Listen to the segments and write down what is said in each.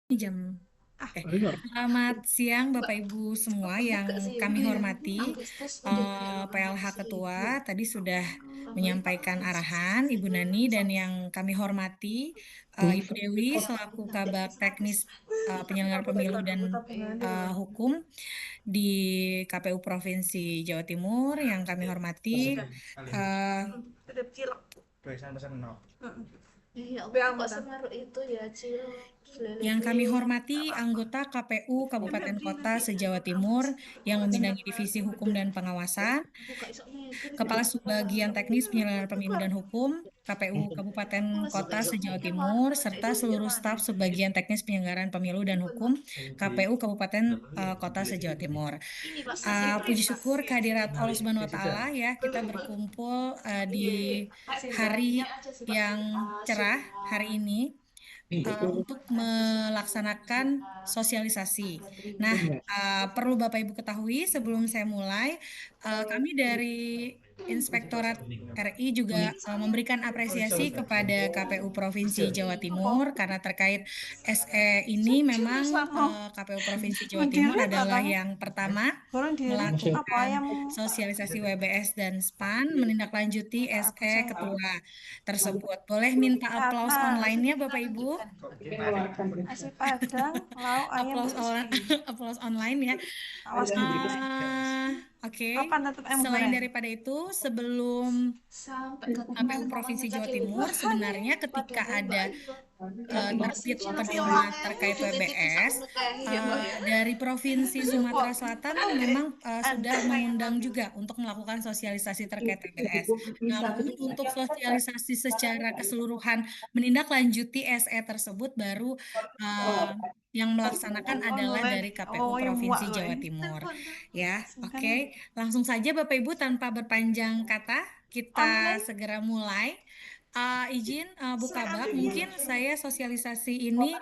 Ini jam Selamat siang Bapak Ibu semua yang kami hormati. PLH Ketua tadi sudah menyampaikan arahan Ibu Nani dan yang kami hormati Ibu Dewi selaku Kabag Teknis Penyelenggara Pemilu dan Hukum di KPU Provinsi Jawa Timur yang kami hormati eh, yang kami hormati anggota KPU Kabupaten Kota se-Jawa Timur yang membidangi Divisi Hukum dan Pengawasan, Kepala Subbagian Teknis Penyelenggara Pemilu dan Hukum, KPU Kabupaten Kota se-Jawa Timur, serta seluruh staf Subbagian Teknis Penyelenggaraan Pemilu dan Hukum, KPU Kabupaten Kota se-Jawa Timur. Puji syukur kehadirat Allah Subhanahu wa Ta'ala ya, kita berkumpul di hari yang cerah hari ini untuk melaksanakan sosialisasi. Nah, perlu Bapak Ibu ketahui sebelum saya mulai, kami dari Inspektorat RI juga memberikan apresiasi kepada KPU Provinsi Jawa Timur karena terkait SE ini memang KPU Provinsi Jawa Timur adalah yang pertama melakukan sosialisasi WBS dan SPAN menindaklanjuti SE Ketua tersebut. Boleh minta aplaus online-nya Bapak Ibu? Nasi Padang, lauk ayam Aplaus crispy. aplaus online ya. Awas Oke. kapan tutup ayam Selain goreng? daripada itu, sebelum KPU Provinsi Jawa Timur, sebenarnya ketika ada terbit pedoman terkait WBS dari Provinsi Sumatera Selatan memang sudah mengundang juga untuk melakukan sosialisasi terkait WBS. Namun untuk sosialisasi secara keseluruhan menindaklanjuti SE tersebut baru yang melaksanakan adalah dari KPU Oh, yang muak Provinsi kok Jawa ya. Timur. Ya, Simpan oke. Langsung saja Bapak Ibu tanpa berpanjang kata, kita online. segera mulai. Izin Bu Kabak, mungkin saya sosialisasi ini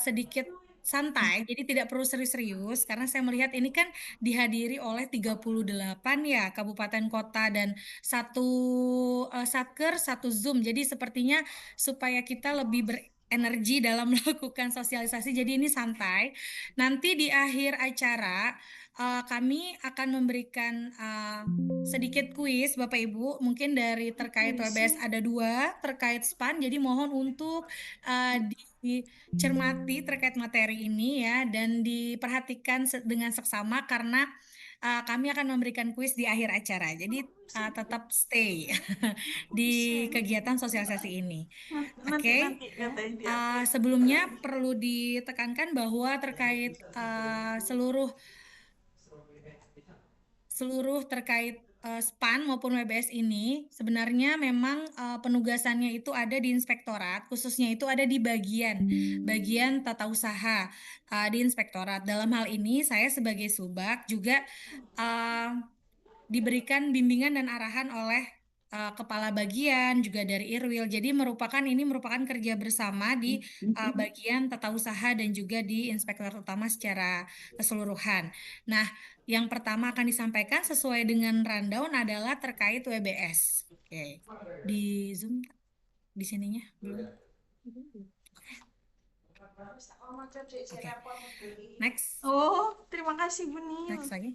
sedikit santai, jadi tidak perlu serius-serius karena saya melihat ini kan dihadiri oleh 38 ya kabupaten kota dan satu satker, satu Zoom. Jadi sepertinya supaya kita lebih berenergi dalam melakukan sosialisasi, jadi ini santai. Nanti di akhir acara kami akan memberikan sedikit kuis Bapak Ibu, mungkin dari terkait WBS ada dua, terkait SPAN, jadi mohon untuk dicermati terkait materi ini ya, dan diperhatikan dengan seksama karena kami akan memberikan kuis di akhir acara, jadi tetap stay di kegiatan sosialisasi ini. Oke. Nanti katanya dia. Sebelumnya perlu ditekankan bahwa terkait seluruh seluruh terkait SPAN maupun WBS ini sebenarnya memang penugasannya itu ada di inspektorat, khususnya itu ada di bagian tata usaha di inspektorat. Dalam hal ini saya sebagai subak juga uh, diberikan bimbingan dan arahan oleh kepala bagian juga dari Irwil. Jadi ini merupakan kerja bersama di bagian tata usaha dan juga di inspektorat utama secara keseluruhan. Nah, yang pertama akan disampaikan sesuai dengan rundown adalah terkait WBS. Oke. Di Zoom di sininya belum. Oke. Next. Oh, terima kasih Bunil. Next lagi.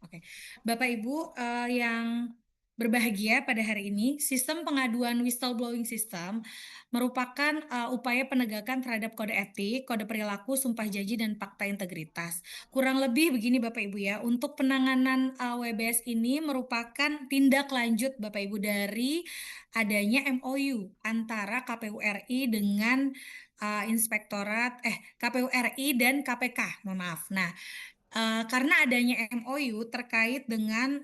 Oke, Bapak Ibu yang berbahagia pada hari ini, sistem pengaduan whistleblowing system merupakan upaya penegakan terhadap kode etik, kode perilaku, sumpah janji, dan fakta integritas. Kurang lebih begini Bapak Ibu ya, untuk penanganan WBS ini merupakan tindak lanjut Bapak Ibu dari adanya MOU antara KPU RI dengan KPU RI dan KPK, mohon maaf. Nah, karena adanya MOU terkait dengan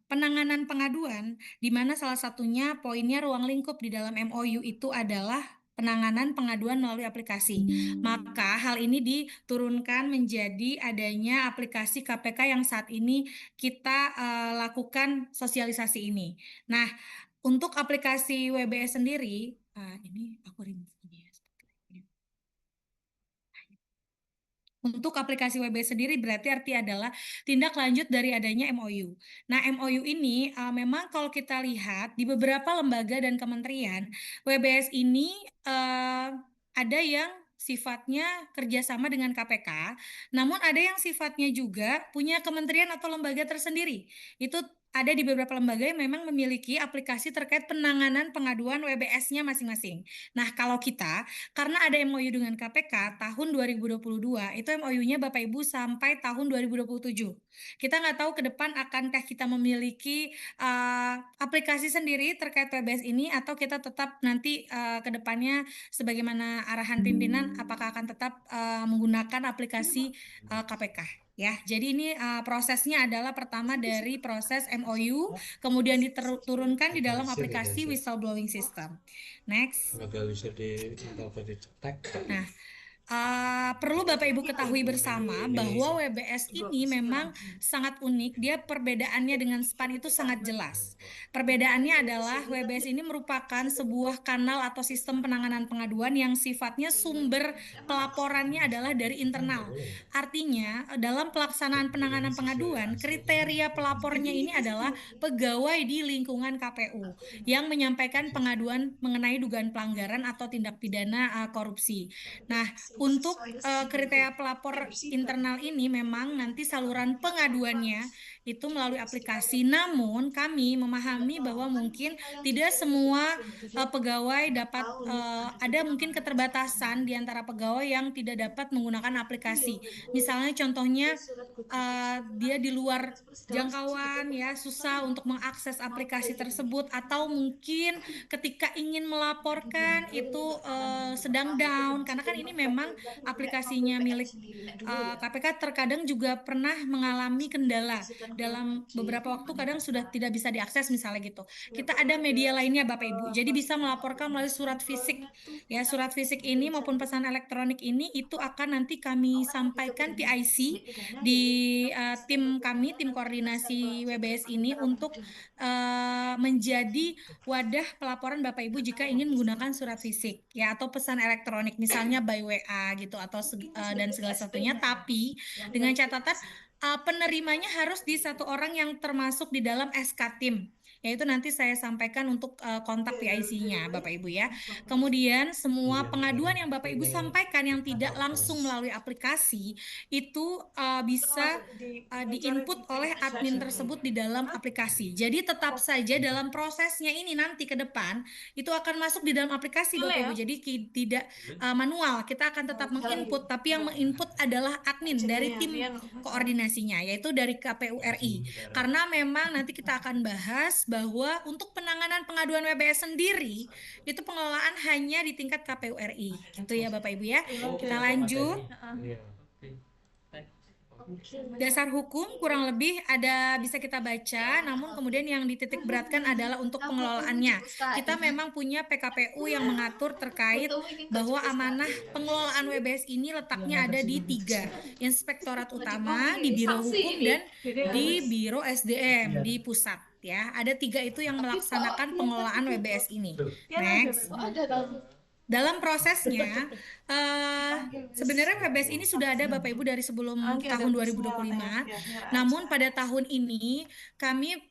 penanganan pengaduan, di mana salah satunya poinnya ruang lingkup di dalam MOU itu adalah penanganan pengaduan melalui aplikasi. Maka hal ini diturunkan menjadi adanya aplikasi KPK yang saat ini kita lakukan sosialisasi ini. Nah, untuk aplikasi WBS sendiri, ini aku remove ini ya. Untuk aplikasi WBS sendiri berarti arti adalah tindak lanjut dari adanya MOU. Nah, MOU ini memang kalau kita lihat di beberapa lembaga dan kementerian, WBS ini ada yang sifatnya kerjasama dengan KPK, namun ada yang sifatnya juga punya kementerian atau lembaga tersendiri. Itu ada di beberapa lembaga yang memang memiliki aplikasi terkait penanganan pengaduan WBS-nya masing-masing. Nah, kalau kita karena ada MOU dengan KPK tahun 2022, itu MOU-nya Bapak Ibu sampai tahun 2027. Kita nggak tahu ke depan akankah kita memiliki aplikasi sendiri terkait PBS ini atau kita tetap nanti ke depannya sebagaimana arahan pimpinan apakah akan tetap menggunakan aplikasi KPK. Ya, jadi ini prosesnya adalah pertama dari proses MOU, kemudian diturunkan di dalam aplikasi whistleblowing system. Next. Nggak bisa dicetek. Nah, perlu Bapak Ibu ketahui bersama bahwa WBS ini memang sangat unik. Dia perbedaannya dengan SPAN itu sangat jelas. Perbedaannya adalah WBS ini merupakan sebuah kanal atau sistem penanganan pengaduan yang sifatnya sumber pelaporannya adalah dari internal. Artinya, dalam pelaksanaan penanganan pengaduan, kriteria pelapornya ini adalah pegawai di lingkungan KPU yang menyampaikan pengaduan mengenai dugaan pelanggaran atau tindak pidana korupsi. Nah, untuk kriteria pelapor internal ini memang nanti saluran pengaduannya itu melalui aplikasi. Namun kami memahami bahwa mungkin tidak semua pegawai dapat ada mungkin keterbatasan di antara pegawai yang tidak dapat menggunakan aplikasi. Misalnya contohnya dia di luar jangkauan ya susah untuk mengakses aplikasi tersebut atau mungkin ketika ingin melaporkan itu sedang down karena kan ini memang aplikasinya milik KPK terkadang juga pernah mengalami kendala dalam beberapa waktu kadang sudah tidak bisa diakses misalnya gitu. Kita ada media lainnya Bapak Ibu. Jadi bisa melaporkan melalui surat fisik. Ya, surat fisik ini maupun pesan elektronik ini itu akan nanti kami sampaikan PIC di tim kami, tim koordinasi WBS ini untuk menjadi wadah pelaporan Bapak Ibu jika ingin menggunakan surat fisik ya atau pesan elektronik misalnya by WA gitu atau dan segala satunya tapi dengan catatan penerimanya harus di satu orang yang termasuk di dalam SK tim yaitu nanti saya sampaikan untuk kontak PIC-nya Bapak Ibu ya. Kemudian semua pengaduan yang Bapak Ibu sampaikan yang tidak langsung melalui aplikasi itu bisa diinput oleh admin tersebut di dalam aplikasi. Jadi tetap saja dalam prosesnya ini nanti ke depan itu akan masuk di dalam aplikasi Bapak Ibu. Jadi tidak manual. Kita akan tetap menginput, tapi yang menginput adalah admin dari tim koordinasinya, yaitu dari KPU RI. Karena memang nanti kita akan bahas bahwa untuk penanganan pengaduan WBS sendiri itu pengelolaan hanya di tingkat KPU RI. Gitu ya Bapak Ibu ya. Kita lanjut. Dasar hukum kurang lebih ada bisa kita baca, namun kemudian yang dititik beratkan adalah untuk pengelolaannya. Kita memang punya PKPU yang mengatur terkait bahwa amanah pengelolaan WBS ini letaknya ada di 3, Inspektorat Utama, di Biro Hukum, dan di Biro SDM di pusat. Ya, ada 3 itu yang melaksanakan pengelolaan WBS ini. Next. Dalam prosesnya, sebenarnya WBS ini sudah ada Bapak Ibu dari sebelum tahun 2025. Namun pada tahun ini kami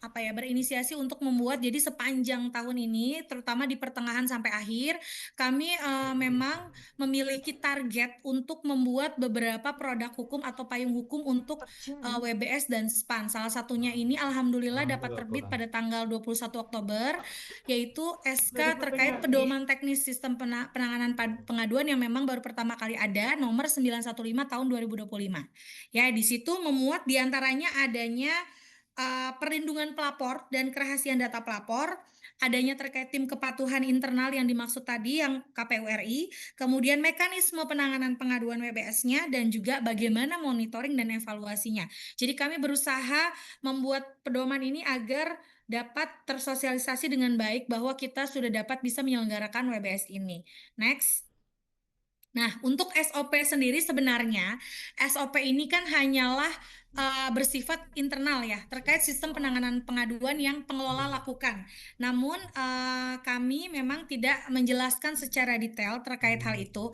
berinisiasi untuk membuat jadi sepanjang tahun ini, terutama di pertengahan sampai akhir, kami memang memiliki target untuk membuat beberapa produk hukum atau payung hukum untuk WBS dan SPAN. Salah satunya ini alhamdulillah dapat terbit pada tanggal 21 Oktober, yaitu SK terkait pedoman teknis sistem penanganan pengaduan yang memang baru pertama kali ada, nomor 915 tahun 2025. Ya, di situ memuat diantaranya adanya perlindungan pelapor dan kerahasiaan data pelapor, adanya terkait tim kepatuhan internal yang dimaksud tadi yang KPU RI, kemudian mekanisme penanganan pengaduan WBS-nya, dan juga bagaimana monitoring dan evaluasinya. Jadi kami berusaha membuat pedoman ini agar dapat tersosialisasi dengan baik bahwa kita sudah dapat bisa menyelenggarakan WBS ini. Next. Nah, untuk SOP sendiri sebenarnya SOP ini kan hanyalah bersifat internal ya, terkait sistem penanganan pengaduan yang pengelola lakukan. Namun kami memang tidak menjelaskan secara detail terkait hal itu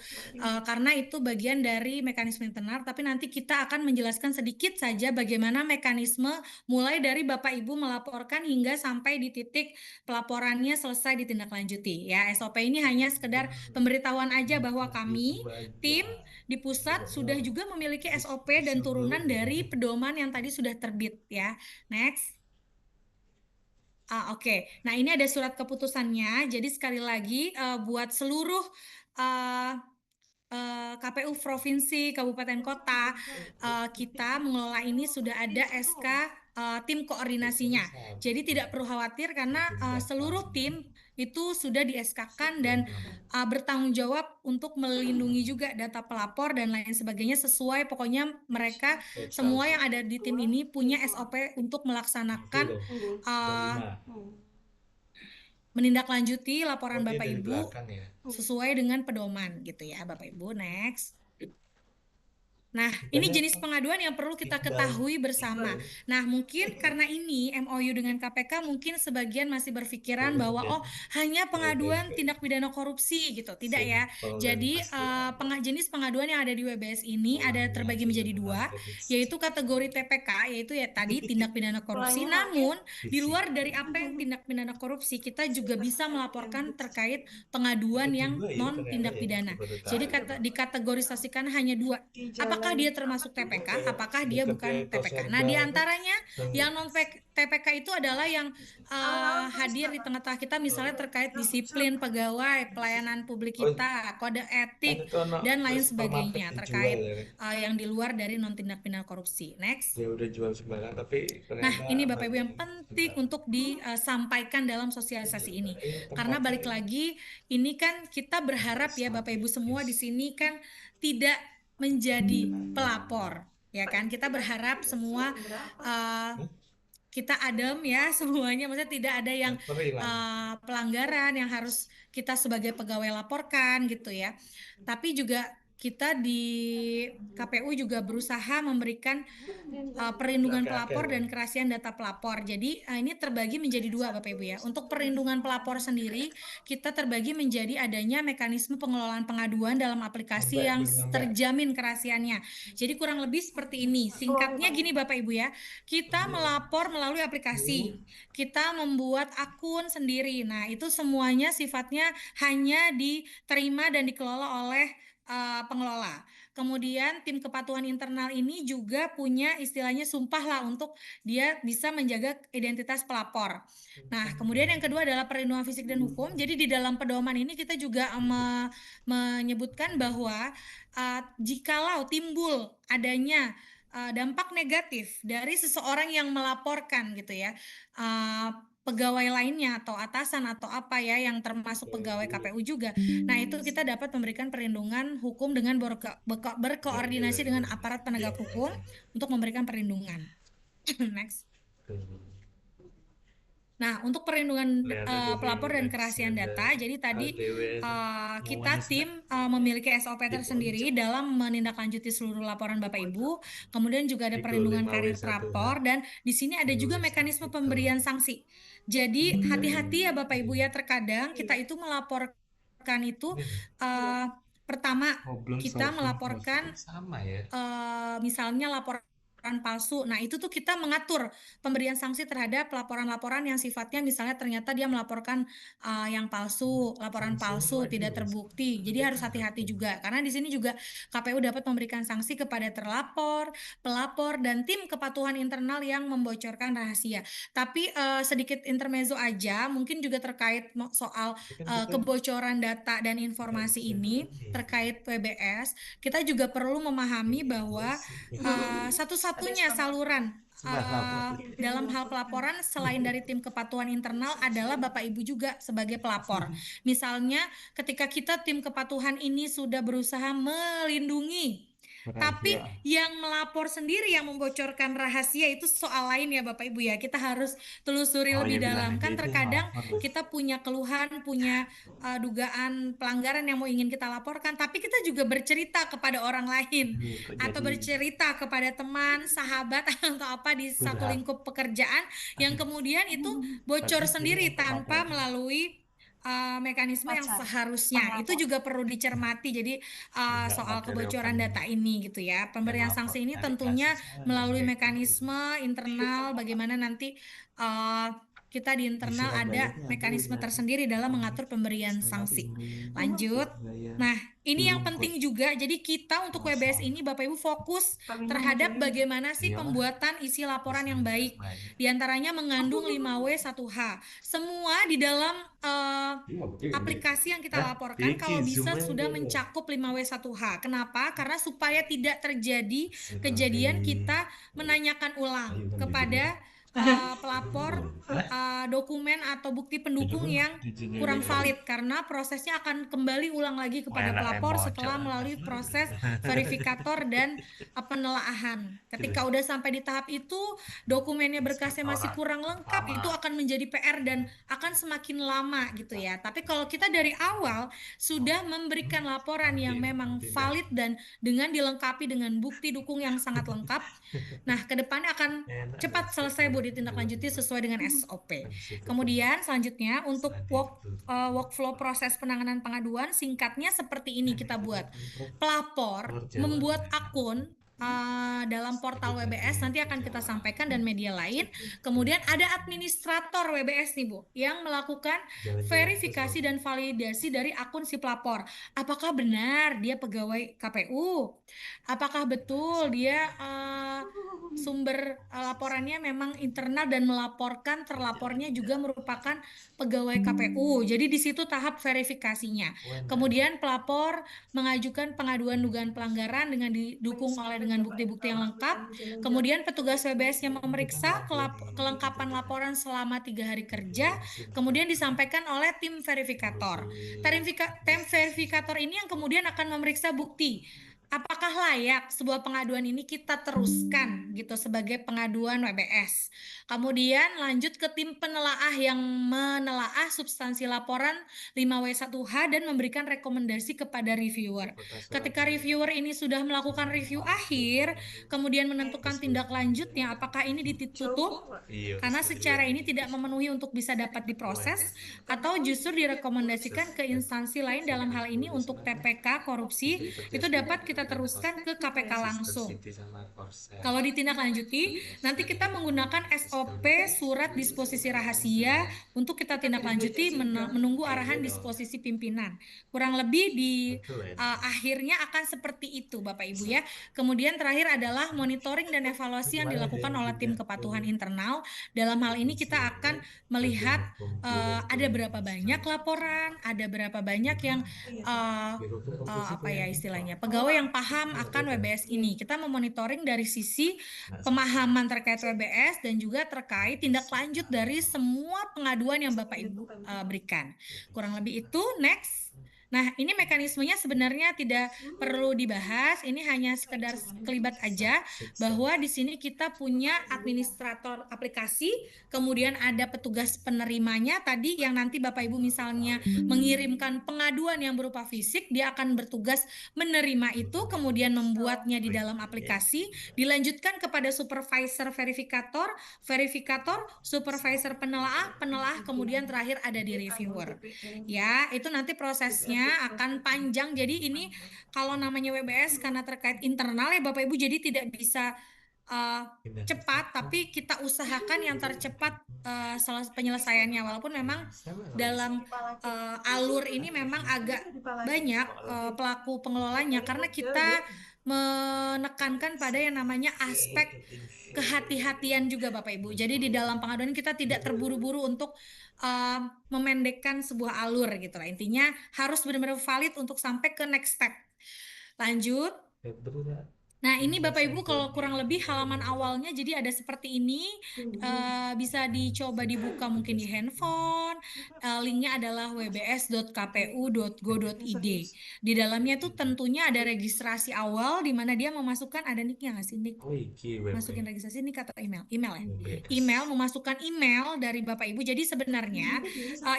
karena itu bagian dari mekanisme internal, tapi nanti kita akan menjelaskan sedikit saja bagaimana mekanisme mulai dari Bapak Ibu melaporkan hingga sampai di titik pelaporannya selesai ditindaklanjuti ya. SOP ini hanya sekedar pemberitahuan aja bahwa kami Itu aja. tim di pusat sudah Pokoknya juga memiliki SOP bisa dan turunan belum ya? dari pedoman yang tadi sudah terbit ya. Next. Oke. Nah, ini ada surat keputusannya. Jadi sekali lagi buat seluruh eh, KPU provinsi, kabupaten kota, kita mengelola ini sudah ada SK tim Itu koordinasinya. Jadi satu tidak perlu khawatir karena bikin data seluruh tim itu sudah di SK-kan dan skema bertanggung jawab untuk melindungi juga data pelapor dan lain sebagainya sesuai pokoknya mereka Excel semua yang sheet ada di tim ini punya SOP untuk itu melaksanakan loh ada uh, 5. menindaklanjuti Oh laporan dia Bapak dari Ibu belakang ya, sesuai dengan pedoman gitu ya Bapak Ibu. Next. Nah, ini bukannya jenis apa pengaduan yang perlu kita tinggal ketahui bersama. tinggal Nah, mungkin karena ini MOU dengan KPK mungkin sebagian masih berpikiran turun bahwa dan oh hanya lebih pengaduan tindak pidana korupsi gitu. Tidak ya. simple dan Jadi pasti aja jenis pengaduan yang ada di WBS ini ada ulangi terbagi aja menjadi jangan dua, sampai di yaitu skip kategori TPK, yaitu ya tadi tindak pidana korupsi. Ulangin pakai Namun di di luar dari situ. apa yang tindak pidana korupsi, kita juga bisa melaporkan terkait pengaduan Ada yang dua ya non ternyata tindak ya, aku pidana. baru Jadi tahu. dikategorisasikan hanya dua. di Apakah jalan dia apa termasuk tuh? TPK? Kayak Apakah dia deketnya bukan TPK? Nah, Toserba di apa antaranya yang yang non TPK itu adalah yang Alam terus hadir di kakak. tengah-tengah kita, misalnya terkait Cuk. disiplin pegawai, pelayanan publik oh kita, kode kan etik, itu ono dan lain terus permatik sebagainya dijual terkait ya kan, yang di luar dari non tindak pidana korupsi. Next. dia udah jual sembarang tapi Nah, ternyata ini Bapak Ibu masih yang penting bentar untuk disampaikan dalam sosialisasi ini. ini Karena tempatnya balik ini lagi, ini kan kita berharap ya Bapak Ibu semua di sini kan tidak menjadi pelapor, ya kan? Kita berharap semua uh, Hah? kita adem ya semuanya, maksudnya tidak ada yang Lapar hilang pelanggaran yang harus kita sebagai pegawai laporkan gitu ya. Tapi juga kita di KPU juga berusaha memberikan perlindungan kakek pelapor dan kerahasiaan data pelapor. Jadi ini terbagi menjadi dua Bapak Ibu ya. Untuk perlindungan pelapor sendiri kita terbagi menjadi adanya mekanisme pengelolaan pengaduan dalam aplikasi sampai yang belum sampai terjamin kerahasiaannya. Jadi kurang lebih seperti ini. Singkatnya gini Bapak Ibu ya. Kita melapor melalui aplikasi. Kita membuat akun sendiri. Nah, itu semuanya sifatnya hanya diterima dan dikelola oleh pengelola. Kemudian tim kepatuhan internal ini juga punya istilahnya sumpah lah untuk dia bisa menjaga identitas pelapor. Nah, kemudian yang kedua adalah perlindungan fisik dan hukum. Jadi di dalam pedoman ini kita juga menyebutkan bahwa jikalau timbul adanya dampak negatif dari seseorang yang melaporkan gitu ya, pegawai lainnya atau atasan atau apa ya yang termasuk pegawai KPU juga. Nah, itu kita dapat memberikan perlindungan hukum dengan berkoordinasi dengan aparat penegak hukum untuk memberikan perlindungan. Next. Nah, untuk perlindungan kelihatan di sini pelapor dan next kerahasiaan ada data, jadi tadi ADW kita ngomongnya tim snack memiliki SOP di tersendiri pojok dalam menindaklanjuti seluruh laporan Bapak Ibu. Kemudian juga ada itu perlindungan karir 5W1H pelapor dan di sini ada juga menulis mekanisme itu pemberian sanksi. Jadi hati-hati ya Bapak Ibu ya, terkadang kita itu melaporkan itu ini uh, pertama problem kita solving melaporkan problem sama ya misalnya laporan palsu. Nah, itu tuh kita mengatur pemberian sanksi terhadap laporan-laporan yang sifatnya misalnya ternyata dia melaporkan yang palsu, laporan sanksinya palsu waduh tidak terbukti. Jadi ada harus hati-hati hakim juga karena di sini juga KPU dapat memberikan sanksi kepada terlapor, pelapor dan tim kepatuhan internal yang membocorkan rahasia. Tapi sedikit intermezzo aja, mungkin juga terkait soal tapi kan kita kebocoran data dan nggak informasi bisa ini ini terkait PBS, kita juga perlu memahami bahwa evaluasi Ada satu-satunya setengah. saluran sudah lama dalam hal pelaporan selain dari tim kepatuhan internal adalah Bapak Ibu juga sebagai pelapor. Misalnya ketika kita tim kepatuhan ini sudah berusaha melindungi Tapi Rahasia. yang melapor sendiri yang membocorkan rahasia itu soal lain ya Bapak Ibu ya. Kita harus telusuri Oh lebih ya bilang dalam. aja Kan itu yang terkadang lapor. kita punya keluhan, punya dugaan pelanggaran yang mau ingin kita laporkan, tapi kita juga bercerita kepada orang lain Kok atau jadi bercerita kepada teman, sahabat atau apa di satu curhat. lingkup pekerjaan yang kemudian itu bocor Tapi dia sendiri tanpa laporan. melalui mekanisme yang Wajar. seharusnya. Itu juga perlu dicermati. Jadi Enggak soal kebocoran materialkan data ini gitu ya. dan Pemberian lapor sanksi ini cari tentunya kasus saya nggak melalui kayak gitu. mekanisme internal bagaimana nanti uh, kita di Di internal Surabaya ada ini ada mekanisme udah tersendiri dalam pernah mengatur pemberian saya sanksi. ini Lanjut. Surabaya Nah, di ini yang rumput penting juga. Jadi kita untuk WBS kosong. ini Bapak Ibu fokus Kami terhadap munculin. bagaimana sih Iyalah pembuatan isi laporan yang diselesaikan baik. banyak. Di antaranya mengandung 5W1H. Semua di dalam aplikasi yang kita laporkan Vicky kalau bisa zoomnya sudah gitu. mencakup 5W1H. Kenapa? Karena supaya tidak terjadi kejadian Survei. kita menanyakan ulang Ayo kan kepada dijadikan. pelapor Hah? dokumen atau bukti pendukung Dijadikan yang kurang valid karena prosesnya akan kembali ulang lagi kepada enak pelapor setelah emocok. melalui proses verifikator dan penelaahan. Ketika udah sampai di tahap itu, dokumennya berkasnya masih Inspektorat kurang lengkap, itu utama. akan menjadi PR dan akan semakin lama gitu ya. Tapi kalau kita dari awal sudah memberikan laporan yang memang Tidak. valid dan dengan dilengkapi dengan bukti dukung yang sangat lengkap, nah ke depannya akan Enak cepat selesai Bu ditindaklanjuti sesuai dengan SOP. Kemudian selanjutnya untuk workflow proses penanganan pengaduan singkatnya seperti ini kita buat. Pelapor membuat akun dalam portal WBS nanti akan kita sampaikan dan media lain. Kemudian ada administrator WBS nih Bu yang melakukan verifikasi dan validasi dari akun si pelapor. Apakah benar dia pegawai KPU? Apakah betul dia sumber laporannya memang internal dan melaporkan terlapornya juga merupakan pegawai KPU. Jadi di situ tahap verifikasinya. Kemudian pelapor mengajukan pengaduan dugaan pelanggaran dengan didukung oleh dengan bukti-bukti yang lengkap. Kemudian petugas WBS yang memeriksa kelengkapan laporan selama 3 hari kerja. Kemudian disampaikan oleh tim verifikator. Tim verifikator ini yang kemudian akan memeriksa bukti. Apakah layak sebuah pengaduan ini kita teruskan gitu sebagai pengaduan WBS. Kemudian lanjut ke tim penelaah yang menelaah substansi laporan 5W1H dan memberikan rekomendasi kepada reviewer. Ketika reviewer ini sudah melakukan review akhir, kemudian menentukan tindak lanjutnya apakah ini ditutup karena secara ini tidak memenuhi untuk bisa dapat diproses atau justru direkomendasikan ke instansi lain dalam hal ini untuk TPK korupsi itu dapat kita teruskan ke KPK langsung. Kalau ditindaklanjuti, nanti kita menggunakan SOP surat disposisi rahasia untuk kita tindaklanjuti menunggu arahan disposisi pimpinan. Kurang lebih di akhirnya akan seperti itu Bapak Ibu ya. Kemudian terakhir adalah monitoring dan evaluasi yang dilakukan oleh tim kepatuhan internal. Dalam hal ini kita akan melihat ada berapa banyak laporan, ada berapa banyak yang apa ya istilahnya pegawai yang paham akan WBS ini. Kita memonitoring dari sisi pemahaman terkait WBS dan juga terkait tindak lanjut dari semua pengaduan yang Bapak Ibu berikan. Kurang lebih itu. Next. Nah, ini mekanismenya sebenarnya tidak perlu dibahas, ini hanya sekedar kelibat aja bahwa di sini kita punya administrator aplikasi, kemudian ada petugas penerimanya tadi yang nanti Bapak Ibu misalnya mengirimkan pengaduan yang berupa fisik, dia akan bertugas menerima itu, kemudian membuatnya di dalam aplikasi, dilanjutkan kepada supervisor verifikator, supervisor penelaah, kemudian terakhir ada di reviewer. Ya, itu nanti prosesnya akan panjang. Jadi ini kalau namanya WBS karena terkait internal ya Bapak Ibu jadi tidak bisa cepat, tapi kita usahakan yang tercepat penyelesaiannya walaupun memang dalam alur ini memang agak banyak pelaku pengelolanya karena kita menekankan pada yang namanya aspek kehati-hatian juga Bapak Ibu. Jadi di dalam pengaduan kita tidak terburu-buru untuk memendekkan sebuah alur gitu lah. Intinya harus benar-benar valid untuk sampai ke next step. Lanjut. Nah, ini Bapak Ibu kalau kurang lebih halaman awalnya jadi ada seperti ini. Bisa dicoba dibuka mungkin di handphone. Linknya adalah wbs.kpu.go.id. Di dalamnya tuh tentunya ada registrasi awal di mana dia memasukkan ada nicknya nggak sih, nick? Oh iki web Masukin registrasi ini kata email, email ya. UBS. Email memasukkan email dari Bapak Ibu. Jadi sebenarnya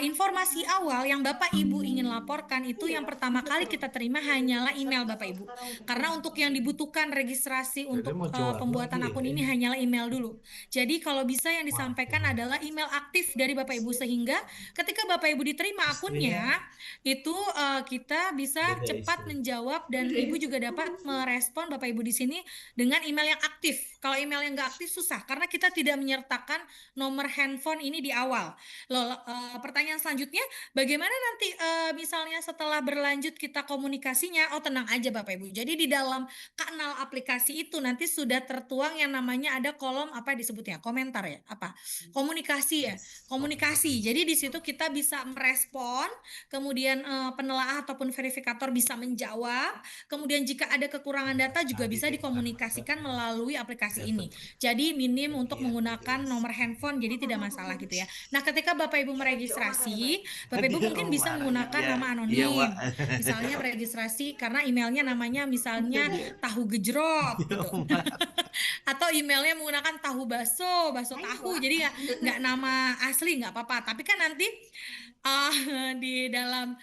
informasi awal yang Bapak Ibu ingin laporkan itu yang pertama kali kita terima hanyalah email Bapak Ibu. Karena untuk yang dibutuhkan registrasi Jadi untuk mau jual pembuatan lagi akun ya? ini hanyalah email dulu. Jadi kalau bisa yang disampaikan adalah email aktif dari Bapak Ibu sehingga ketika Bapak Ibu diterima akunnya itu kita bisa Beda cepat istri. menjawab dan Ibu juga dapat merespon Bapak Ibu di sini dengan email yang aktif. Kalau email yang nggak aktif susah karena kita tidak menyertakan nomor handphone ini di awal. Loh, pertanyaan selanjutnya, bagaimana nanti misalnya setelah berlanjut kita komunikasinya? Oh, tenang aja Bapak Ibu. Jadi di dalam kanal aplikasi itu nanti sudah tertuang yang namanya ada kolom apa disebutnya? Komentar ya? Apa? Komunikasi ya? Yes, Komunikasi. komunikasi. Jadi di situ kita bisa merespon, kemudian penelaah ataupun verifikator bisa menjawab. Kemudian jika ada kekurangan data juga Tadi bisa kayak dikomunikasikan melalui aplikasi dapat ini. Jadi minim untuk hadiah menggunakan BTS. nomor handphone jadi tidak masalah gitu ya. Nah, ketika Bapak Ibu meregistrasi, Bapak Ibu Hadiah mungkin bisa Omar, menggunakan hadiah. nama Iya, Wak. anonim. Misalnya meregistrasi karena emailnya namanya misalnya Hadiah, tahu gejrot hadiah gitu. Omar. Atau emailnya menggunakan tahu bakso, bakso tahu. Jadi nggak nama asli nggak apa-apa. Tapi kan nanti di dalam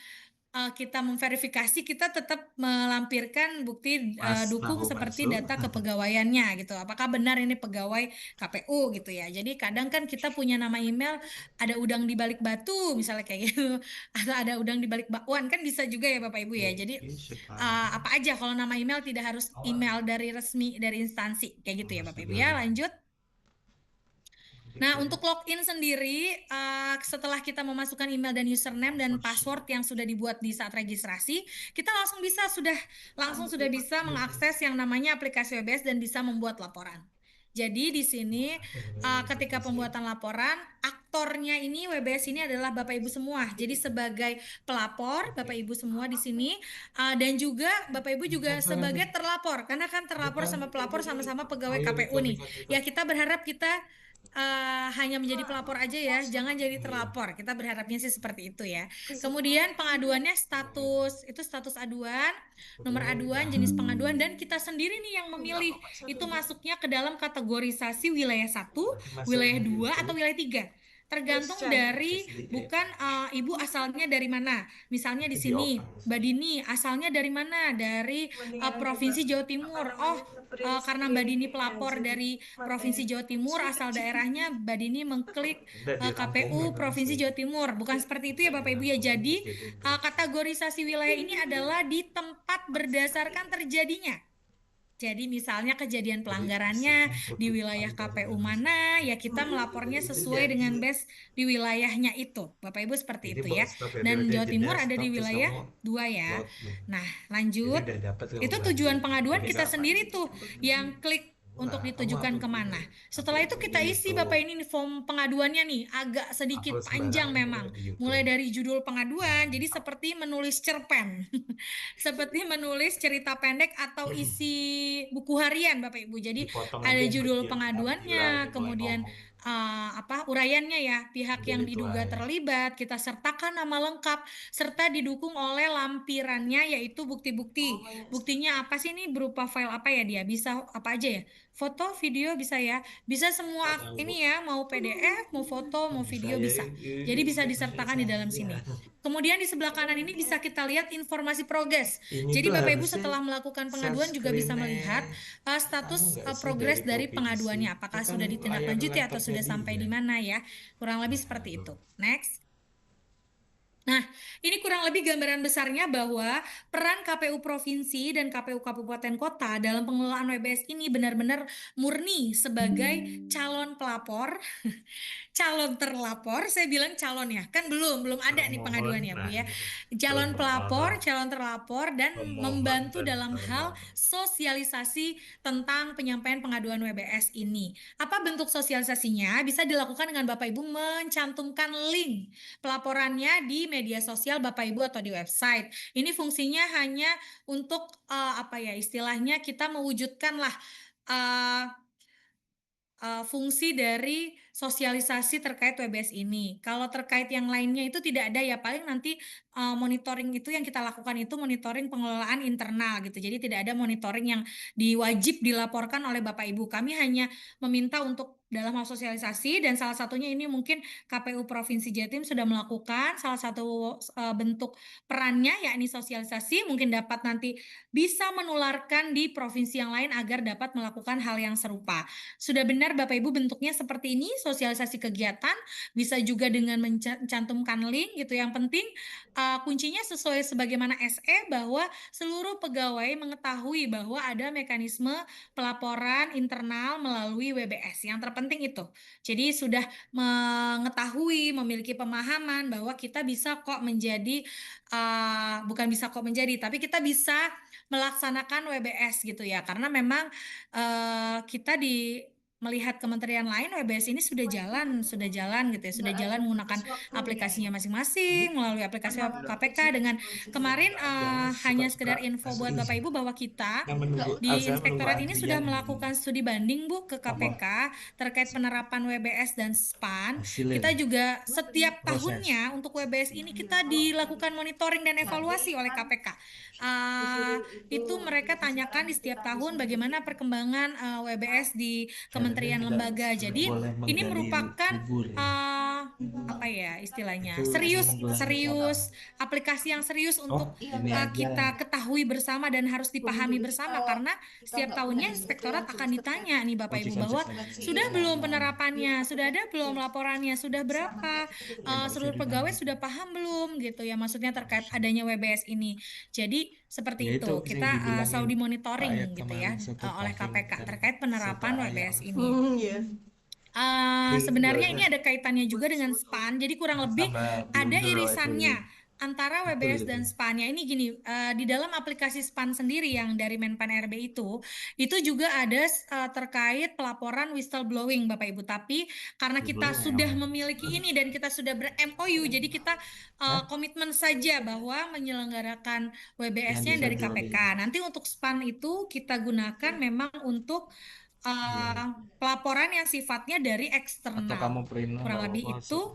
kita memverifikasi kita tetap melampirkan bukti Mas dukung tahu seperti bakso. data kepegawaiannya gitu. Apakah benar ini pegawai KPU gitu ya. Jadi kadang kan kita punya nama email ada udang di balik batu misalnya kayak gitu atau ada udang di balik bakwan kan bisa juga ya Bapak Ibu ya. Ya, Jadi ini sekarang apa aja kalau nama email tidak harus awal email dari resmi dari instansi kayak gitu ya Mas Bapak Ibu ya. 2000. Lanjut. Nah, Dikira untuk login sendiri, setelah kita memasukkan email dan username dan password yang sudah dibuat di saat registrasi, kita langsung sudah bisa mengakses yang namanya aplikasi WBS dan bisa membuat laporan. Jadi di sini ketika pembuatan laporan, aktornya ini WBS ini adalah Bapak Ibu semua. Jadi sebagai pelapor, Bapak Ibu semua di sini dan juga Bapak Ibu juga sebagai terlapor karena kan terlapor bukan sama pelapor sama-sama pegawai ayo KPU ikut nih. ikut Ya ikut kita berharap kita hanya menjadi pelapor aja ya, jangan jadi iya terlapor. Kita berharapnya sih seperti itu ya. Kemudian pengaduannya status aduan, nomor udah aduan, nah jenis pengaduan dan kita sendiri nih yang memilih itu masuknya ke dalam kategorisasi wilayah 1, nanti masuknya wilayah di 2 atau YouTube wilayah 3. Tergantung dari SDE bukan ibu asalnya dari mana. Misalnya di nanti sini diopen Mbak Dini asalnya dari mana? Dari Provinsi Jawa Timur. Oh, karena Mbak Dini pelapor dari Provinsi Jawa Timur, asal daerahnya Mbak Dini mengklik udah KPU dirampungin Provinsi langsung Jawa Timur. Bukan seperti itu ya minta Bapak Ibu ya. dirampungin Jadi dikirim terus kategorisasi wilayah ini adalah di tempat berdasarkan terjadinya. Jadi misalnya kejadian jadi pelanggarannya isinya di kutip wilayah KPU anggaran mana, ya kita melapornya itu sesuai dengan jadi base di wilayahnya itu. Bapak Ibu seperti jadi itu mau ya. stop ya Dan udah Jawa jeda Timur ada stop di terus wilayah kamu 2 ya. load nih Nah, jadi lanjut. udah dapat kamu Itu lanjut tujuan pengaduan jadi kita nggak sendiri tuh yang klik untuk wah kamu ditujukan upload kemana. ini Setelah upload itu di kita isi YouTube Bapak ini nih form pengaduannya nih agak sedikit upload panjang sembarangan boleh memang. di Mulai YouTube dari judul pengaduan, jadi seperti menulis cerpen. Seperti menulis cerita pendek atau isi buku harian Bapak Ibu. Jadi dipotong aja ada yang judul bagian Nabila ini pengaduannya, mulai kemudian ngomong apa uraiannya ya, pihak ambil yang itu diduga aja terlibat, kita sertakan nama lengkap serta didukung oleh lampirannya yaitu bukti-bukti. Buktinya apa sih ini berupa file apa ya dia? Bisa apa aja ya? Foto, video bisa ya. Bisa nggak semua tahu ini ya, mau PDF, mau foto, mau bisa video ya bisa. Jadi ini bisa bagiannya disertakan di dalam saya sini. Kemudian di sebelah kanan ini bisa kita lihat informasi progres. ini Jadi tuh Bapak Ibu harusnya setelah melakukan share pengaduan juga bisa screen-nya melihat anu status nggak sih dari progres dari provinsi pengaduannya. itu Apakah kan sudah layar ditindaklanjuti atau laptopnya sudah sampai dia di mana ya. Kurang lebih nah seperti tuh itu. Next. Nah, ini kurang lebih gambaran besarnya bahwa peran KPU Provinsi dan KPU Kabupaten Kota dalam pengelolaan WBS ini benar-benar murni sebagai calon pelapor, calon terlapor. Saya bilang calon ya, kan belum ada nih termohon pengaduan ya Bu nah ya. gitu Calon termohon pelapor, calon terlapor dan pemohon membantu dan dalam hal termohon sosialisasi tentang penyampaian pengaduan WBS ini. Apa bentuk sosialisasinya? Bisa dilakukan dengan Bapak Ibu mencantumkan link pelaporannya di media sosial Bapak Ibu atau di website. Ini fungsinya hanya untuk apa ya istilahnya kita mewujudkan lah eh, fungsi dari sosialisasi terkait WBS ini. Kalau terkait yang lainnya itu tidak ada ya, paling nanti monitoring itu yang kita lakukan itu monitoring pengelolaan internal gitu. Jadi tidak ada monitoring yang diwajib dilaporkan oleh Bapak Ibu. Kami hanya meminta untuk dalam hal sosialisasi dan salah satunya ini mungkin KPU Provinsi Jatim sudah melakukan salah satu bentuk perannya yakni sosialisasi mungkin dapat nanti bisa menularkan di provinsi yang lain agar dapat melakukan hal yang serupa. Sudah benar Bapak Ibu bentuknya seperti ini, sosialisasi kegiatan, bisa juga dengan mencantumkan link gitu. Yang penting kuncinya sesuai sebagaimana SE bahwa seluruh pegawai mengetahui bahwa ada mekanisme pelaporan internal melalui WBS. Yang terpenting itu. Jadi sudah mengetahui, memiliki pemahaman bahwa kita bisa kok menjadi, bukan bisa kok menjadi, tapi kita bisa melaksanakan WBS gitu ya. Karena memang kita melihat kementerian lain WBS ini sudah jalan gitu ya, sudah jalan menggunakan aplikasinya masing-masing melalui aplikasi KPK dengan kemarin hanya sekedar info buat Bapak Ibu bahwa kita di Inspektorat ini sudah melakukan studi banding Bu ke KPK terkait penerapan WBS dan SPAN. Kita juga setiap tahunnya untuk WBS ini kita dilakukan monitoring dan evaluasi oleh KPK. Itu mereka tanyakan di setiap tahun bagaimana perkembangan WBS di kementerian lembaga. Jadi ini merupakan apa ya istilahnya serius aplikasi yang serius untuk kita ketahui bersama dan harus dipahami bersama karena setiap tahunnya inspektorat akan ditanya nih Bapak Ibu bahwa sudah belum penerapannya, sudah ada belum laporannya, sudah berapa seluruh pegawai sudah paham belum gitu ya maksudnya terkait adanya WBS ini. Jadi seperti itu kita selalu dimonitoring gitu ya oleh KPK terkait penerapan WBS ini. Sebenarnya ini ada kaitannya juga dengan SPAN, jadi kurang lebih ada irisannya antara WBS dan SPAN-nya. Ini gini, di dalam aplikasi SPAN sendiri yang dari Menpan RB itu juga ada terkait pelaporan whistleblowing Bapak Ibu. Tapi karena kita sudah memiliki ini dan kita sudah ber-MOU, jadi kita komitmen saja bahwa menyelenggarakan WBS-nya dari KPK. Nanti untuk SPAN itu kita gunakan memang untuk pelaporan yang sifatnya dari eksternal. Kurang lebih itu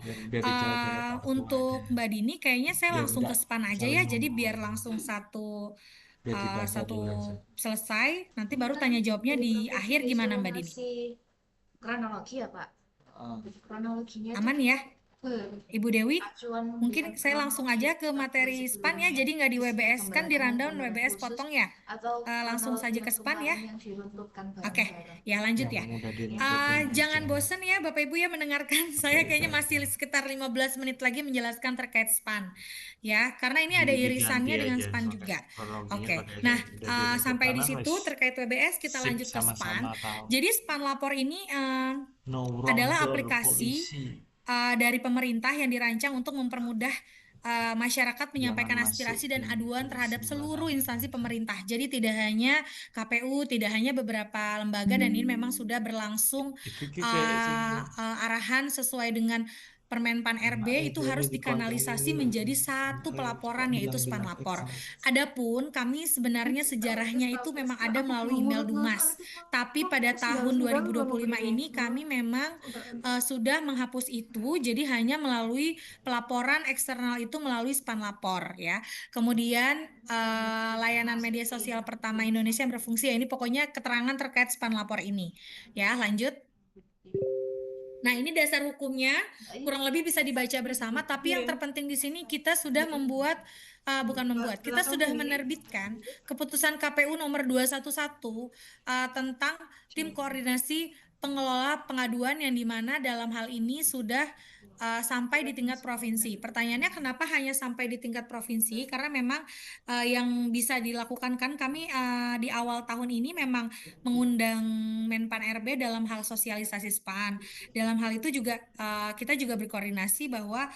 untuk Mbak Dini kayaknya saya langsung ke SPAN aja ya. Jadi biar langsung satu selesai. Nanti baru tanya jawabnya di akhir gimana Mbak Dini? Kronologi ya Pak. Kronologinya aman ya Ibu Dewi? Mungkin saya langsung aja ke materi SPAN ya, jadi nggak di WBS, kan di rundown WBS potong ya. Langsung saja ke SPAN ya. Oke, ya lanjut ya. Jangan bosen ya Bapak Ibu ya mendengarkan saya, kayaknya masih sekitar 15 menit lagi menjelaskan terkait SPAN. Ya, karena ini ada irisannya dengan SPAN juga. Oke, nah sampai di situ terkait WBS kita lanjut ke SPAN. Jadi SPAN Lapor ini adalah aplikasi dari pemerintah yang dirancang untuk mempermudah masyarakat menyampaikan aspirasi dan aduan terhadap seluruh instansi pemerintah. Jadi tidak hanya KPU, tidak hanya beberapa lembaga dan ini memang sudah berlangsung arahan sesuai dengan Permenpan RB itu harus dikanalisasi menjadi satu pelaporan yaitu SPAN Lapor. Adapun kami sebenarnya sejarahnya itu memang ada melalui email Dumas. Tapi pada tahun 2025 ini kami memang sudah menghapus itu, jadi hanya melalui pelaporan eksternal itu melalui SPAN Lapor ya. Kemudian layanan media sosial pertama Indonesia yang berfungsi ya ini pokoknya keterangan terkait SPAN Lapor ini. Ya, lanjut. Nah, ini dasar hukumnya kurang lebih bisa dibaca bersama, tapi yang terpenting di sini kita sudah membuat kita sudah menerbitkan keputusan KPU nomor 211 tentang tim koordinasi pengelola pengaduan yang dimana dalam hal ini sudah sampai di tingkat provinsi. Pertanyaannya kenapa hanya sampai di tingkat provinsi? Karena memang yang bisa dilakukan kan kami di awal tahun ini memang mengundang Menpan RB dalam hal sosialisasi SPAN. Dalam hal itu juga kita juga berkoordinasi bahwa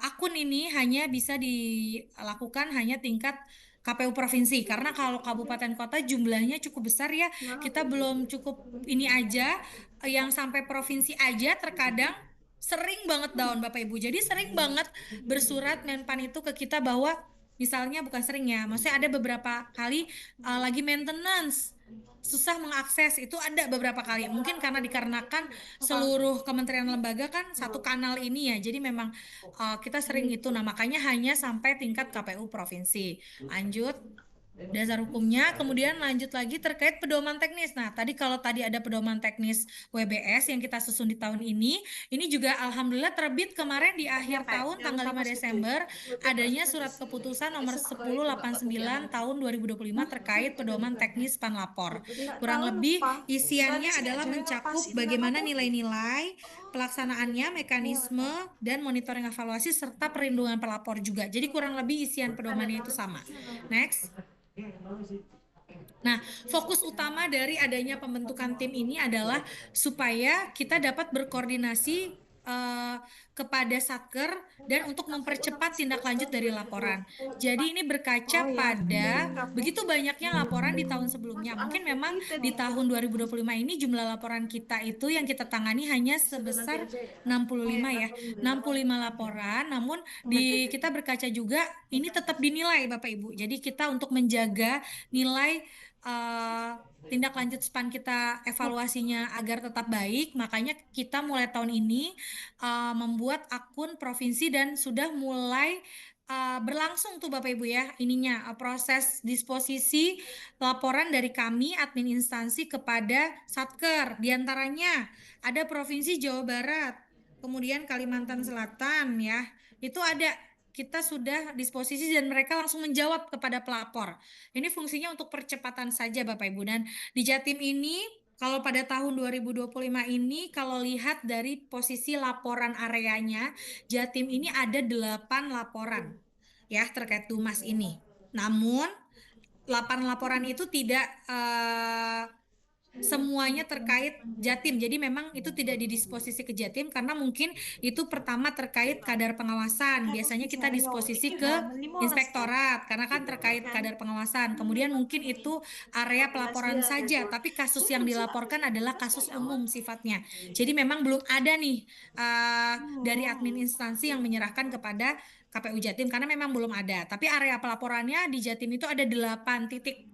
akun ini hanya bisa dilakukan hanya tingkat KPU provinsi karena kalau kabupaten kota jumlahnya cukup besar ya, kita belum cukup ini aja yang sampai provinsi aja terkadang Sering banget down Bapak Ibu. Jadi sering banget bersurat Menpan itu ke kita bahwa misalnya bukan sering ya, maksudnya ada beberapa kali lagi maintenance susah mengakses itu ada beberapa kali mungkin karena dikarenakan seluruh kementerian lembaga kan satu kanal ini ya jadi memang kita sering itu nah makanya hanya sampai tingkat KPU provinsi lanjut dasar hukumnya, kemudian lanjut lagi terkait pedoman teknis. Nah, kalau tadi ada pedoman teknis WBS yang kita susun di tahun ini juga alhamdulillah terbit kemarin di akhir tahun tanggal 5 Desember adanya surat keputusan nomor 1089 tahun 2025 terkait pedoman teknis Panlapor. Kurang lebih isiannya adalah mencakup bagaimana nilai-nilai pelaksanaannya, mekanisme, dan monitoring evaluasi serta perlindungan pelapor juga. Jadi kurang lebih isian pedomannya itu sama. Next. Nah, fokus utama dari adanya pembentukan tim ini adalah supaya kita dapat berkoordinasi kepada Satker dan untuk mempercepat tindak lanjut dari laporan. Jadi ini berkaca pada begitu banyaknya laporan di tahun sebelumnya. Mungkin memang di tahun 2025 ini jumlah laporan kita itu yang kita tangani hanya sebesar 65 ya. 65 laporan, namun kita berkaca juga ini tetap dinilai Bapak Ibu. Jadi kita untuk menjaga nilai tindak lanjut SPAN kita evaluasinya agar tetap baik, makanya kita mulai tahun ini membuat akun provinsi dan sudah mulai berlangsung tuh Bapak Ibu ya ininya proses disposisi laporan dari kami admin instansi kepada Satker diantaranya ada Provinsi Jawa Barat kemudian Kalimantan Selatan ya itu ada kita sudah disposisi dan mereka langsung menjawab kepada pelapor. Ini fungsinya untuk percepatan saja Bapak Ibu dan di Jatim ini kalau pada tahun 2025 ini kalau lihat dari posisi laporan areanya Jatim ini ada 8 laporan ya terkait Dumas ini. Namun 8 laporan itu tidak semuanya terkait Jatim. Jadi memang itu tidak didisposisi ke Jatim karena mungkin itu pertama terkait kadar pengawasan. Biasanya kita disposisi ke inspektorat karena kan terkait kadar pengawasan. Kemudian mungkin itu area pelaporan saja, tapi kasus yang dilaporkan adalah kasus umum sifatnya. Jadi memang belum ada nih dari admin instansi yang menyerahkan kepada KPU Jatim karena memang belum ada. Tapi area pelaporannya di Jatim itu ada 8 titik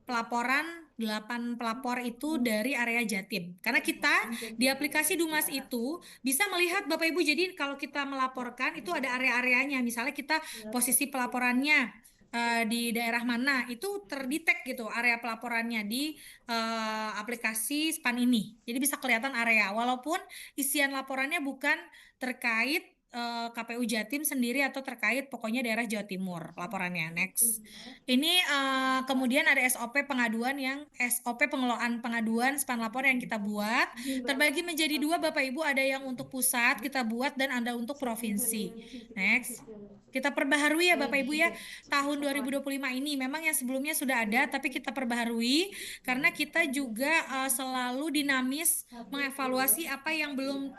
pelaporan 8 pelapor itu dari area Jatim. Karena kita di aplikasi Dumas itu bisa melihat Bapak Ibu, jadi kalau kita melaporkan itu ada area-areanya. Misalnya kita posisi pelaporannya di daerah mana, itu terdetek gitu area pelaporannya di aplikasi SPAN ini. Jadi bisa kelihatan area, walaupun isian laporannya bukan terkait KPU Jatim sendiri atau terkait pokoknya daerah Jawa Timur laporannya. Next. Ini kemudian ada SOP pengaduan SOP pengelolaan pengaduan SPAN lapor yang kita buat terbagi menjadi 2 Bapak Ibu, ada yang untuk pusat kita buat dan ada untuk provinsi. Next. Kita perbaharui ya Bapak Ibu ya tahun 2025 ini memang yang sebelumnya sudah ada tapi kita perbaharui karena kita juga selalu dinamis mengevaluasi apa yang belum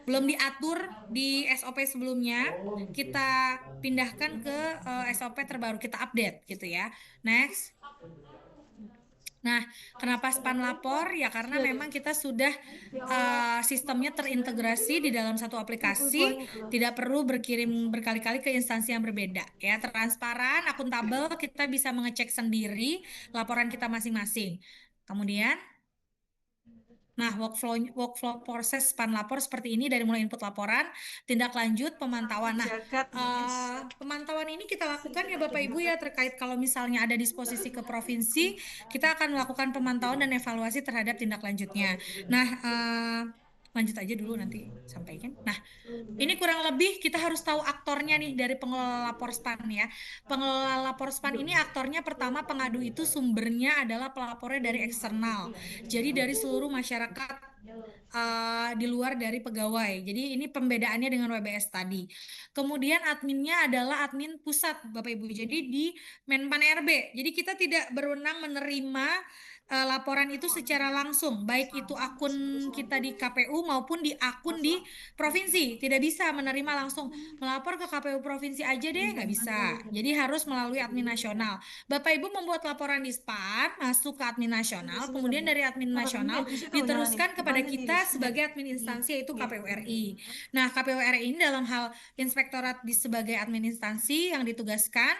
belum diatur di SOP sebelumnya kita pindahkan ke SOP terbaru kita update gitu ya. Next. Nah, kenapa SPAN lapor? Ya karena memang kita sudah sistemnya terintegrasi di dalam satu aplikasi, tidak perlu berkirim berkali-kali ke instansi yang berbeda. Ya, transparan, akuntabel, kita bisa mengecek sendiri laporan kita masing-masing. Kemudian nah, workflow proses SPAN lapor seperti ini dari mulai input laporan, tindak lanjut, pemantauan. Nah, pemantauan ini kita lakukan ya Bapak Ibu ya terkait kalau misalnya ada disposisi ke provinsi, kita akan melakukan pemantauan dan evaluasi terhadap tindak lanjutnya. Nah, lanjut aja dulu nanti sampaikan. Nah, ini kurang lebih kita harus tahu aktornya nih dari pengelola lapor SPAN ya. Pengelola lapor SPAN ini aktornya pertama pengadu itu sumbernya adalah pelapornya dari eksternal. Jadi dari seluruh masyarakat di luar dari pegawai. Jadi ini pembedaannya dengan WBS tadi. Kemudian adminnya adalah admin pusat Bapak Ibu. Jadi di Menpan RB. Jadi kita tidak berwenang menerima laporan itu secara langsung, baik itu akun kita di KPU maupun di akun di provinsi. Tidak bisa menerima langsung melapor ke KPU provinsi aja deh, nggak bisa. Jadi harus melalui admin nasional. Bapak Ibu membuat laporan di SPAN, masuk ke admin nasional, kemudian dari admin nasional diteruskan kepada kita sebagai admin instansi yaitu KPU RI. Nah, KPU RI ini dalam hal inspektorat sebagai admin instansi yang ditugaskan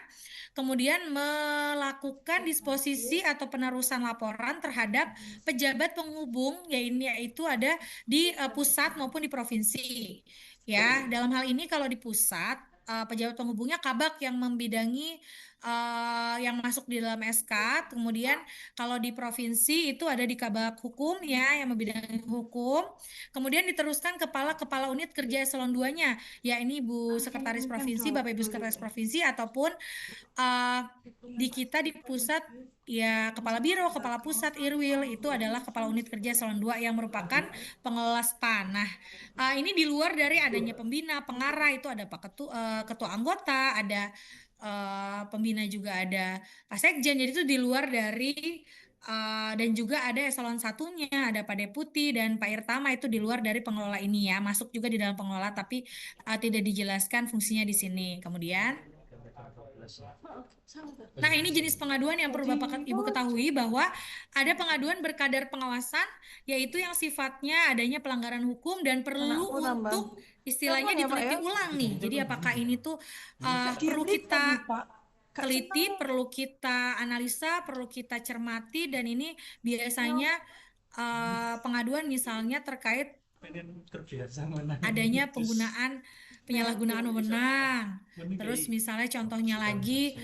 kemudian melakukan disposisi atau penerusan laporan terhadap pejabat penghubung yaitu ada di pusat maupun di provinsi. Ya, dalam hal ini kalau di pusat pejabat penghubungnya Kabak yang membidangi yang masuk di dalam SK, kemudian kalau di provinsi itu ada di Kabak Hukum ya yang membidangi hukum, kemudian diteruskan kepala unit kerja eselon 2-nya, ya ini Bu Sekretaris Provinsi, Bapak Ibu Sekretaris Provinsi ataupun uh, di kita di pusat ya kepala biro, kepala pusat Irwil itu adalah kepala unit kerja eselon 2 yang merupakan pengelola SPAN. Nah, ini di luar dari adanya pembina, pengarah itu ada ketua anggota, ada pembina juga ada Pak Sekjen. Jadi itu di luar dari dan juga ada eselon satunya, ada Pak Deputi dan Pak Irtama itu di luar dari pengelola ini ya, masuk juga di dalam pengelola tapi tidak dijelaskan fungsinya di sini. Kemudian nah, ini jenis pengaduan yang perlu Bapak Ibu ketahui bahwa ada pengaduan berkadar pengawasan, yaitu yang sifatnya adanya pelanggaran hukum dan perlu untuk istilahnya diteliti ulang nih. Jadi apakah ini tuh perlu kita teliti, perlu kita analisa, perlu kita cermati, dan ini biasanya pengaduan misalnya terkait adanya penyalahgunaan wewenang. Terus misalnya contohnya lagi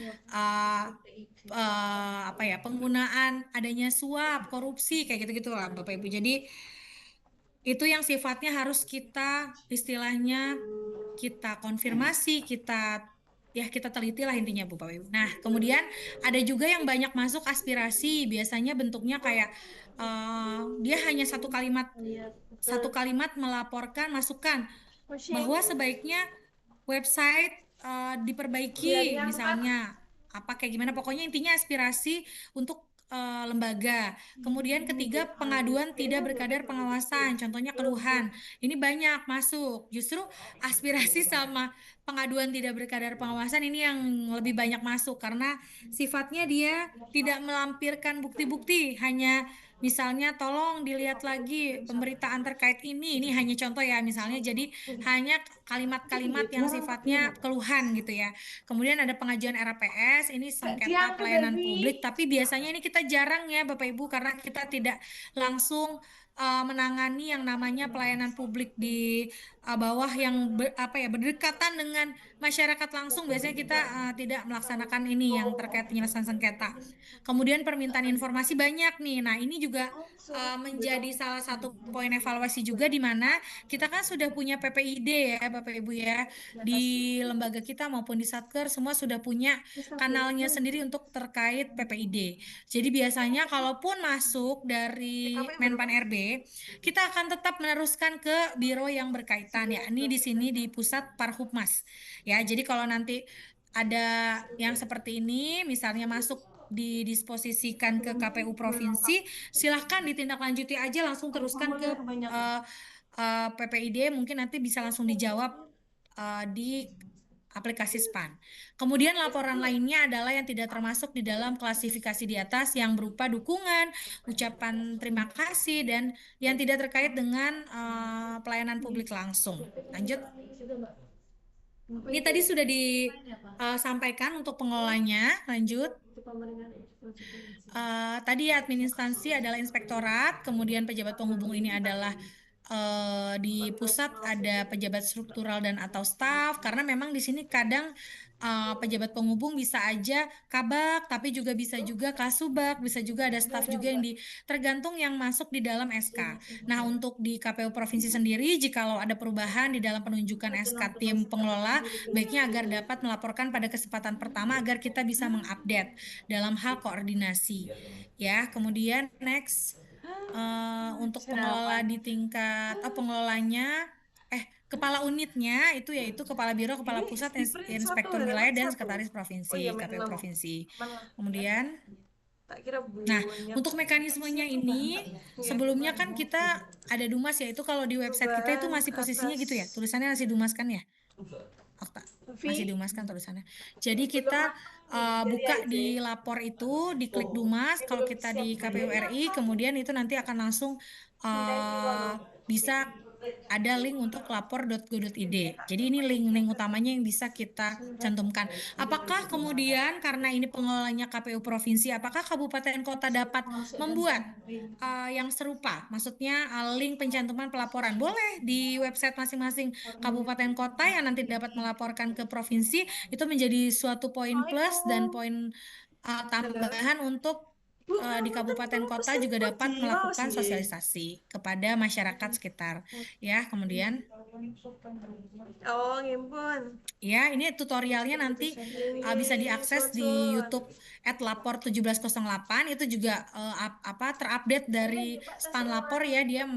apa ya, penggunaan adanya suap, korupsi kayak gitu-gitu lah Bapak Ibu. Jadi itu yang sifatnya harus kita istilahnya kita konfirmasi, kita teliti lah intinya Bu Bapak Ibu. Nah, kemudian ada juga yang banyak masuk aspirasi, biasanya bentuknya kayak dia hanya satu kalimat melaporkan masukan bahwa sebaiknya website diperbaiki misalnya apa kayak gimana, pokoknya intinya aspirasi untuk lembaga. Kemudian ketiga, pengaduan tidak berkadar pengawasan, contohnya keluhan. Ini banyak masuk. Justru aspirasi sama pengaduan tidak berkadar pengawasan ini yang lebih banyak masuk karena sifatnya dia tidak melampirkan bukti-bukti, hanya misalnya tolong dilihat lagi pemberitaan terkait ini hanya contoh ya misalnya, jadi hanya kalimat-kalimat yang sifatnya keluhan gitu ya. Kemudian ada pengajuan RAPS, ini sengketa pelayanan publik, tapi biasanya ini kita jarang ya Bapak Ibu karena kita tidak langsung menangani yang namanya pelayanan publik di bawah yang berdekatan dengan masyarakat langsung. Biasanya kita tidak melaksanakan ini yang terkait penyelesaian sengketa. Kemudian permintaan informasi banyak nih. Nah, ini juga menjadi salah satu poin evaluasi juga di mana kita kan sudah punya PPID ya Bapak Ibu ya, di lembaga kita maupun di Satker semua sudah punya kanalnya sendiri untuk terkait PPID. Jadi biasanya kalaupun masuk dari Menpan RB, kita akan tetap meneruskan ke biro yang berkaitan ya. Ini di sini di pusat Parhubmas. Ya, jadi kalau nanti ada yang seperti ini misalnya masuk didisposisikan ke KPU provinsi, silahkan ditindaklanjuti aja langsung teruskan ke PPID, mungkin nanti bisa langsung dijawab di aplikasi SPAN. Kemudian laporan lainnya adalah yang tidak termasuk di dalam klasifikasi di atas yang berupa dukungan, ucapan terima kasih, dan yang tidak terkait dengan pelayanan publik langsung. Lanjut. Ini tadi sudah disampaikan untuk pengelolanya. Lanjut. Tadi administrasi adalah inspektorat, kemudian pejabat penghubung ini adalah di pusat ada pejabat struktural dan atau staf, karena memang di sini kadang pejabat penghubung bisa aja kabak, tapi juga bisa juga kasubag, bisa juga ada staf juga yang tergantung yang masuk di dalam SK. Nah, untuk di KPU provinsi sendiri, jikalau ada perubahan di dalam penunjukan SK tim pengelola, baiknya agar dapat melaporkan pada kesempatan pertama agar kita bisa mengupdate dalam hal koordinasi. Ya, kemudian next. Untuk pengelola di tingkat pengelolanya kepala unitnya itu yaitu kepala biro, kepala pusat, inspektur wilayah dan sekretaris provinsi, KPU provinsi. Kemudian Tak kira Nah, banyak. untuk mekanismenya ini, sebelumnya kan kita ada Dumas ya, itu kalau di website kita itu masih posisinya gitu ya, tulisannya masih Dumas kan ya? Okta, masih diumaskan tulisannya. Jadi kita buka di lapor itu, diklik Dumas. Kalau kita di KPU RI, kemudian itu nanti akan langsung bisa ada link untuk lapor.go.id. Jadi ini link-link utamanya yang bisa kita cantumkan. Apakah kemudian karena ini pengelolanya KPU provinsi, apakah kabupaten kota dapat membuat yang serupa? Maksudnya link pencantuman pelaporan boleh di website masing-masing kabupaten kota yang nanti dapat melaporkan ke provinsi, itu menjadi suatu poin plus dan poin tambahan untuk di kabupaten kota juga dapat melakukan sosialisasi kepada masyarakat sekitar ya. Kemudian Oh, ngimpun. ya, ini tutorialnya nanti bisa diakses di YouTube @lapor1708. Itu juga terupdate dari Span Lapor ya, dia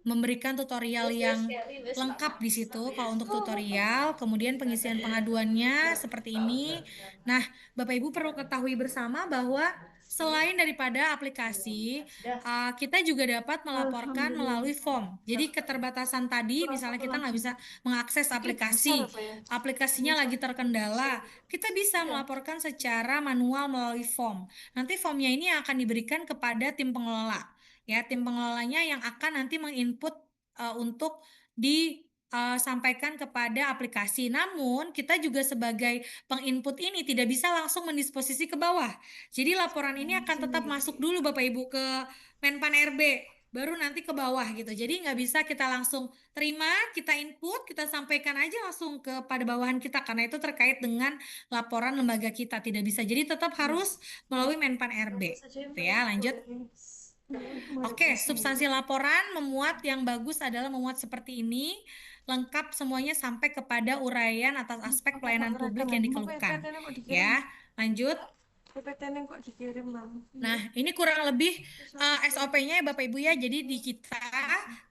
memberikan tutorial yang lengkap di situ kalau untuk tutorial. Kemudian pengisian pengaduannya seperti ini. Nah, Bapak Ibu perlu ketahui bersama bahwa selain daripada aplikasi, kita juga dapat melaporkan melalui form. Jadi keterbatasan tadi, misalnya kita nggak bisa mengakses aplikasi, aplikasinya lagi terkendala, kita bisa melaporkan secara manual melalui form. Nanti formnya ini akan diberikan kepada tim pengelola. Ya, tim pengelolanya yang akan nanti menginput untuk disampaikan kepada aplikasi. Namun, kita juga sebagai penginput ini tidak bisa langsung mendisposisi ke bawah. Jadi, laporan ini akan tetap masuk dulu Bapak Ibu ke Menpan RB, baru nanti ke bawah gitu. Jadi, nggak bisa kita langsung terima, kita input, kita sampaikan aja langsung kepada bawahan kita, karena itu terkait dengan laporan lembaga kita. Tidak bisa. Jadi, tetap harus melalui Menpan RB. Gitu ya, lanjut. Oke, substansi laporan memuat yang bagus adalah memuat seperti ini, lengkap semuanya sampai kepada uraian atas aspek pelayanan publik yang dikeluhkan. Ya, lanjut. PPT-nya kok dikirim, Bang? Nah, ini kurang lebih SOP-nya ya Bapak Ibu ya. Jadi di kita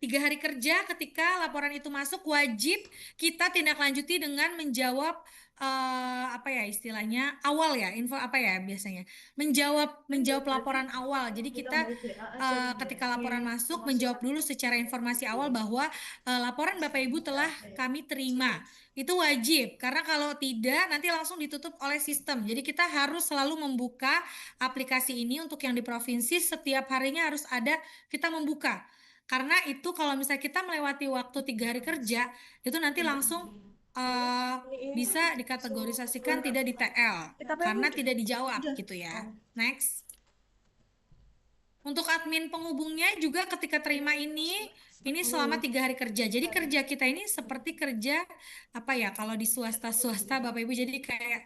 3 hari kerja ketika laporan itu masuk, wajib kita tindak lanjuti dengan menjawab apa ya istilahnya awal ya, info apa ya biasanya, menjawab laporan awal. Jadi kita ketika laporan masuk menjawab dulu secara informasi awal bahwa laporan Bapak Ibu telah kami terima. Itu wajib, karena kalau tidak nanti langsung ditutup oleh sistem. Jadi kita harus selalu membuka aplikasi ini. Untuk yang di provinsi setiap harinya harus ada kita membuka. Karena itu kalau misalnya kita melewati waktu 3 hari kerja, itu nanti langsung bisa dikategorisasikan tidak di TL karena tidak dijawab gitu ya. Next. Untuk admin penghubungnya juga ketika terima ini selama 3 hari kerja. Jadi kerja kita ini seperti kerja apa ya, kalau di swasta Bapak Ibu, jadi kayak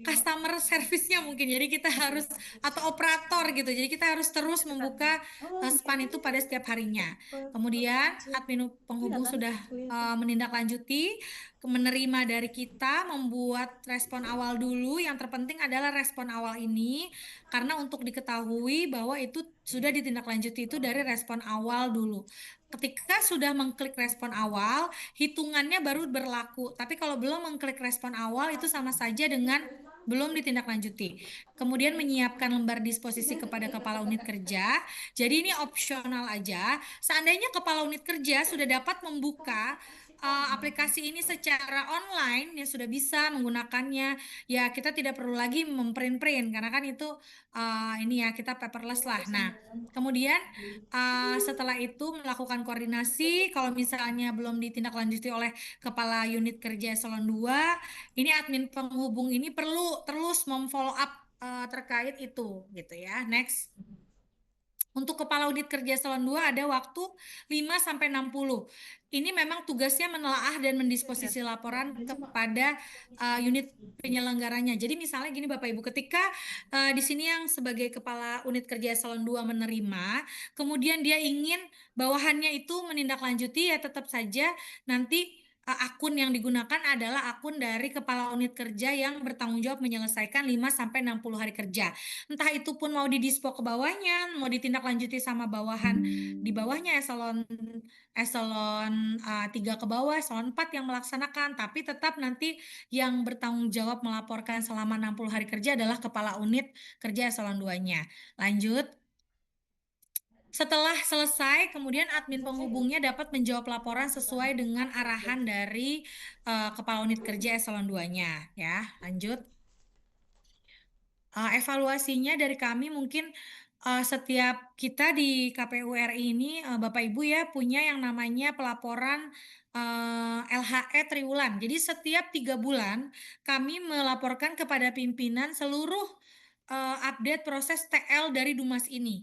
customer service-nya mungkin. Jadi kita harus, atau operator gitu. Jadi kita harus terus membuka span itu pada setiap harinya. Kemudian admin penghubung sudah menindaklanjuti, menerima dari kita, membuat respon awal dulu. Yang terpenting adalah respon awal ini, karena untuk diketahui bahwa itu sudah ditindaklanjuti itu dari respon awal dulu. Ketika sudah mengklik respon awal, hitungannya baru berlaku. Tapi kalau belum mengklik respon awal, itu sama saja dengan belum ditindaklanjuti. Kemudian menyiapkan lembar disposisi kepada kepala unit kerja. Jadi ini opsional aja. Seandainya kepala unit kerja sudah dapat membuka aplikasi ini secara online, ya sudah bisa menggunakannya, ya kita tidak perlu lagi memprint-print karena kan itu ini ya kita paperless lah. Nah, kemudian setelah itu melakukan koordinasi. Kalau misalnya belum ditindaklanjuti oleh kepala unit kerja eselon 2, ini admin penghubung ini perlu terus memfollow up terkait itu gitu ya. Next. Untuk kepala unit kerja eselon 2 ada waktu 5-60. Ini memang tugasnya menelaah dan mendisposisi laporan kepada unit penyelenggaranya. Jadi misalnya gini Bapak Ibu, ketika di sini yang sebagai kepala unit kerja eselon 2 menerima, kemudian dia ingin bawahannya itu menindaklanjuti, ya tetap saja nanti akun yang digunakan adalah akun dari kepala unit kerja yang bertanggung jawab menyelesaikan 5 sampai 60 hari kerja. Entah itu pun mau didispo ke bawahnya, mau ditindaklanjuti sama bawahan di bawahnya eselon eselon 3 ke bawah, eselon 4 yang melaksanakan, tapi tetap nanti yang bertanggung jawab melaporkan selama 60 hari kerja adalah kepala unit kerja eselon 2-nya. Lanjut. Setelah selesai, kemudian admin penghubungnya dapat menjawab laporan sesuai dengan arahan dari kepala unit kerja eselon 2-nya. Ya, lanjut. Evaluasinya dari kami mungkin setiap kita di KPU RI ini, Bapak Ibu ya, punya yang namanya pelaporan LHE triwulan. Jadi setiap 3 bulan kami melaporkan kepada pimpinan seluruh update proses TL dari Dumas ini.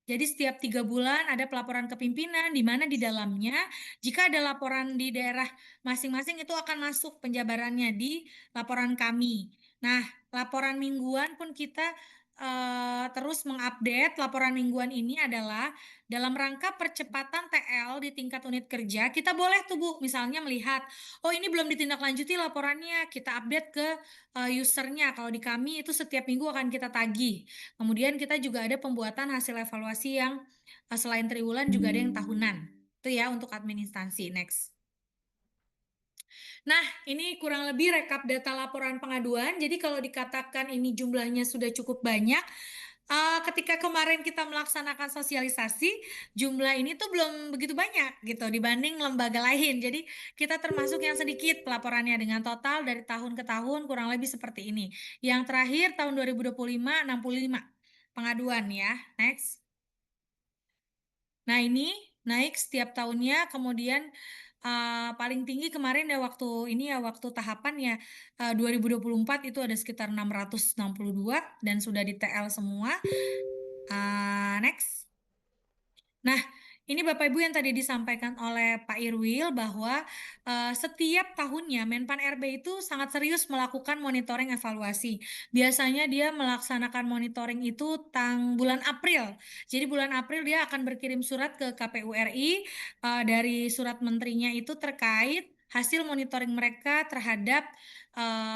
Jadi setiap 3 bulan ada pelaporan ke pimpinan, di mana di dalamnya jika ada laporan di daerah masing-masing itu akan masuk penjabarannya di laporan kami. Nah, laporan mingguan pun kita terus mengupdate. Laporan mingguan ini adalah dalam rangka percepatan TL di tingkat unit kerja. Kita boleh tuh Bu, misalnya melihat, oh ini belum ditindaklanjuti laporannya, kita update ke usernya. Kalau di kami itu setiap minggu akan kita tagih. Kemudian kita juga ada pembuatan hasil evaluasi yang selain triwulan juga ada yang tahunan. Itu ya untuk admin instansi. Next. Nah, ini kurang lebih rekap data laporan pengaduan. Jadi kalau dikatakan ini jumlahnya sudah cukup banyak, ketika kemarin kita melaksanakan sosialisasi, jumlah ini tuh belum begitu banyak gitu dibanding lembaga lain. Jadi kita termasuk yang sedikit pelaporannya dengan total dari tahun ke tahun kurang lebih seperti ini. Yang terakhir tahun 2025, 65 pengaduan ya. Next. Nah, ini naik setiap tahunnya, kemudian paling tinggi kemarin ya waktu tahapan ya 2024 itu ada sekitar 662 dan sudah di TL semua. Next. Nah, ini Bapak Ibu yang tadi disampaikan oleh Pak Irwil bahwa setiap tahunnya Menpan RB itu sangat serius melakukan monitoring evaluasi. Biasanya dia melaksanakan monitoring itu bulan April. Jadi bulan April dia akan berkirim surat ke KPU RI dari surat menterinya itu terkait hasil monitoring mereka terhadap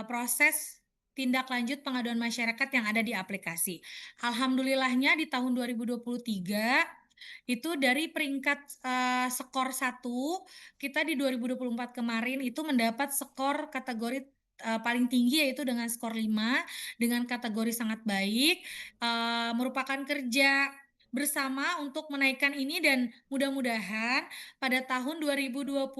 proses tindak lanjut pengaduan masyarakat yang ada di aplikasi. Alhamdulillahnya di tahun 2023 itu dari peringkat skor 1, kita di 2024 kemarin itu mendapat skor kategori paling tinggi yaitu dengan skor 5 dengan kategori sangat baik, merupakan kerja bersama untuk menaikkan ini dan mudah-mudahan pada tahun 2025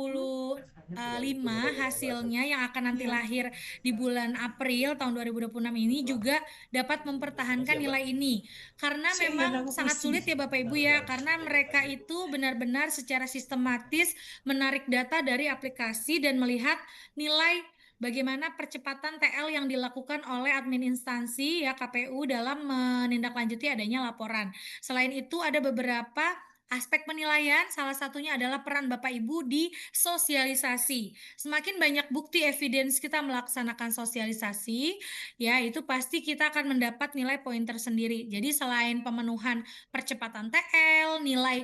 hasilnya yang akan nanti lahir di bulan April tahun 2026 ini juga dapat mempertahankan nilai ini. Karena memang sangat sulit ya Bapak Ibu ya, karena mereka itu benar-benar secara sistematis menarik data dari aplikasi dan melihat nilai bagaimana percepatan TL yang dilakukan oleh admin instansi ya KPU dalam menindaklanjuti adanya laporan. Selain itu ada beberapa aspek penilaian, salah satunya adalah peran Bapak Ibu di sosialisasi. Semakin banyak bukti evidence kita melaksanakan sosialisasi, ya itu pasti kita akan mendapat nilai poin tersendiri. Jadi selain pemenuhan percepatan TL, nilai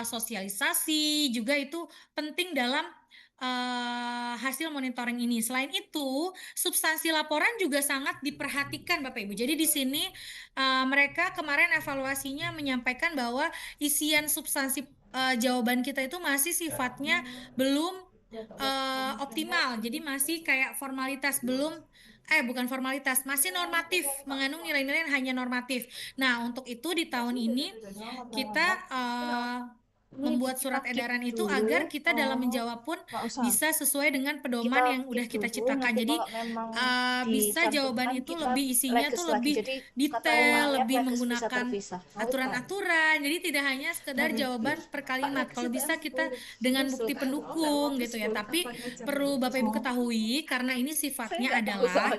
sosialisasi juga itu penting dalam hasil monitoring ini. Selain itu, substansi laporan juga sangat diperhatikan Bapak Ibu. Jadi di sini mereka kemarin evaluasinya menyampaikan bahwa isian substansi jawaban kita itu masih sifatnya belum optimal. Jadi masih kayak formalitas, bukan formalitas, masih normatif, mengandung nilai-nilai yang hanya normatif. Nah, untuk itu di tahun ini kita membuat surat edaran itu agar kita dalam menjawab pun bisa sesuai dengan pedoman yang udah kita ciptakan. Jadi bisa jawaban itu lebih isinya tuh lebih detail, lebih menggunakan aturan-aturan. Jadi tidak hanya sekedar jawaban per kalimat. Kalau bisa kita dengan bukti pendukung gitu ya. Tapi perlu Bapak Ibu ketahui karena ini sifatnya adalah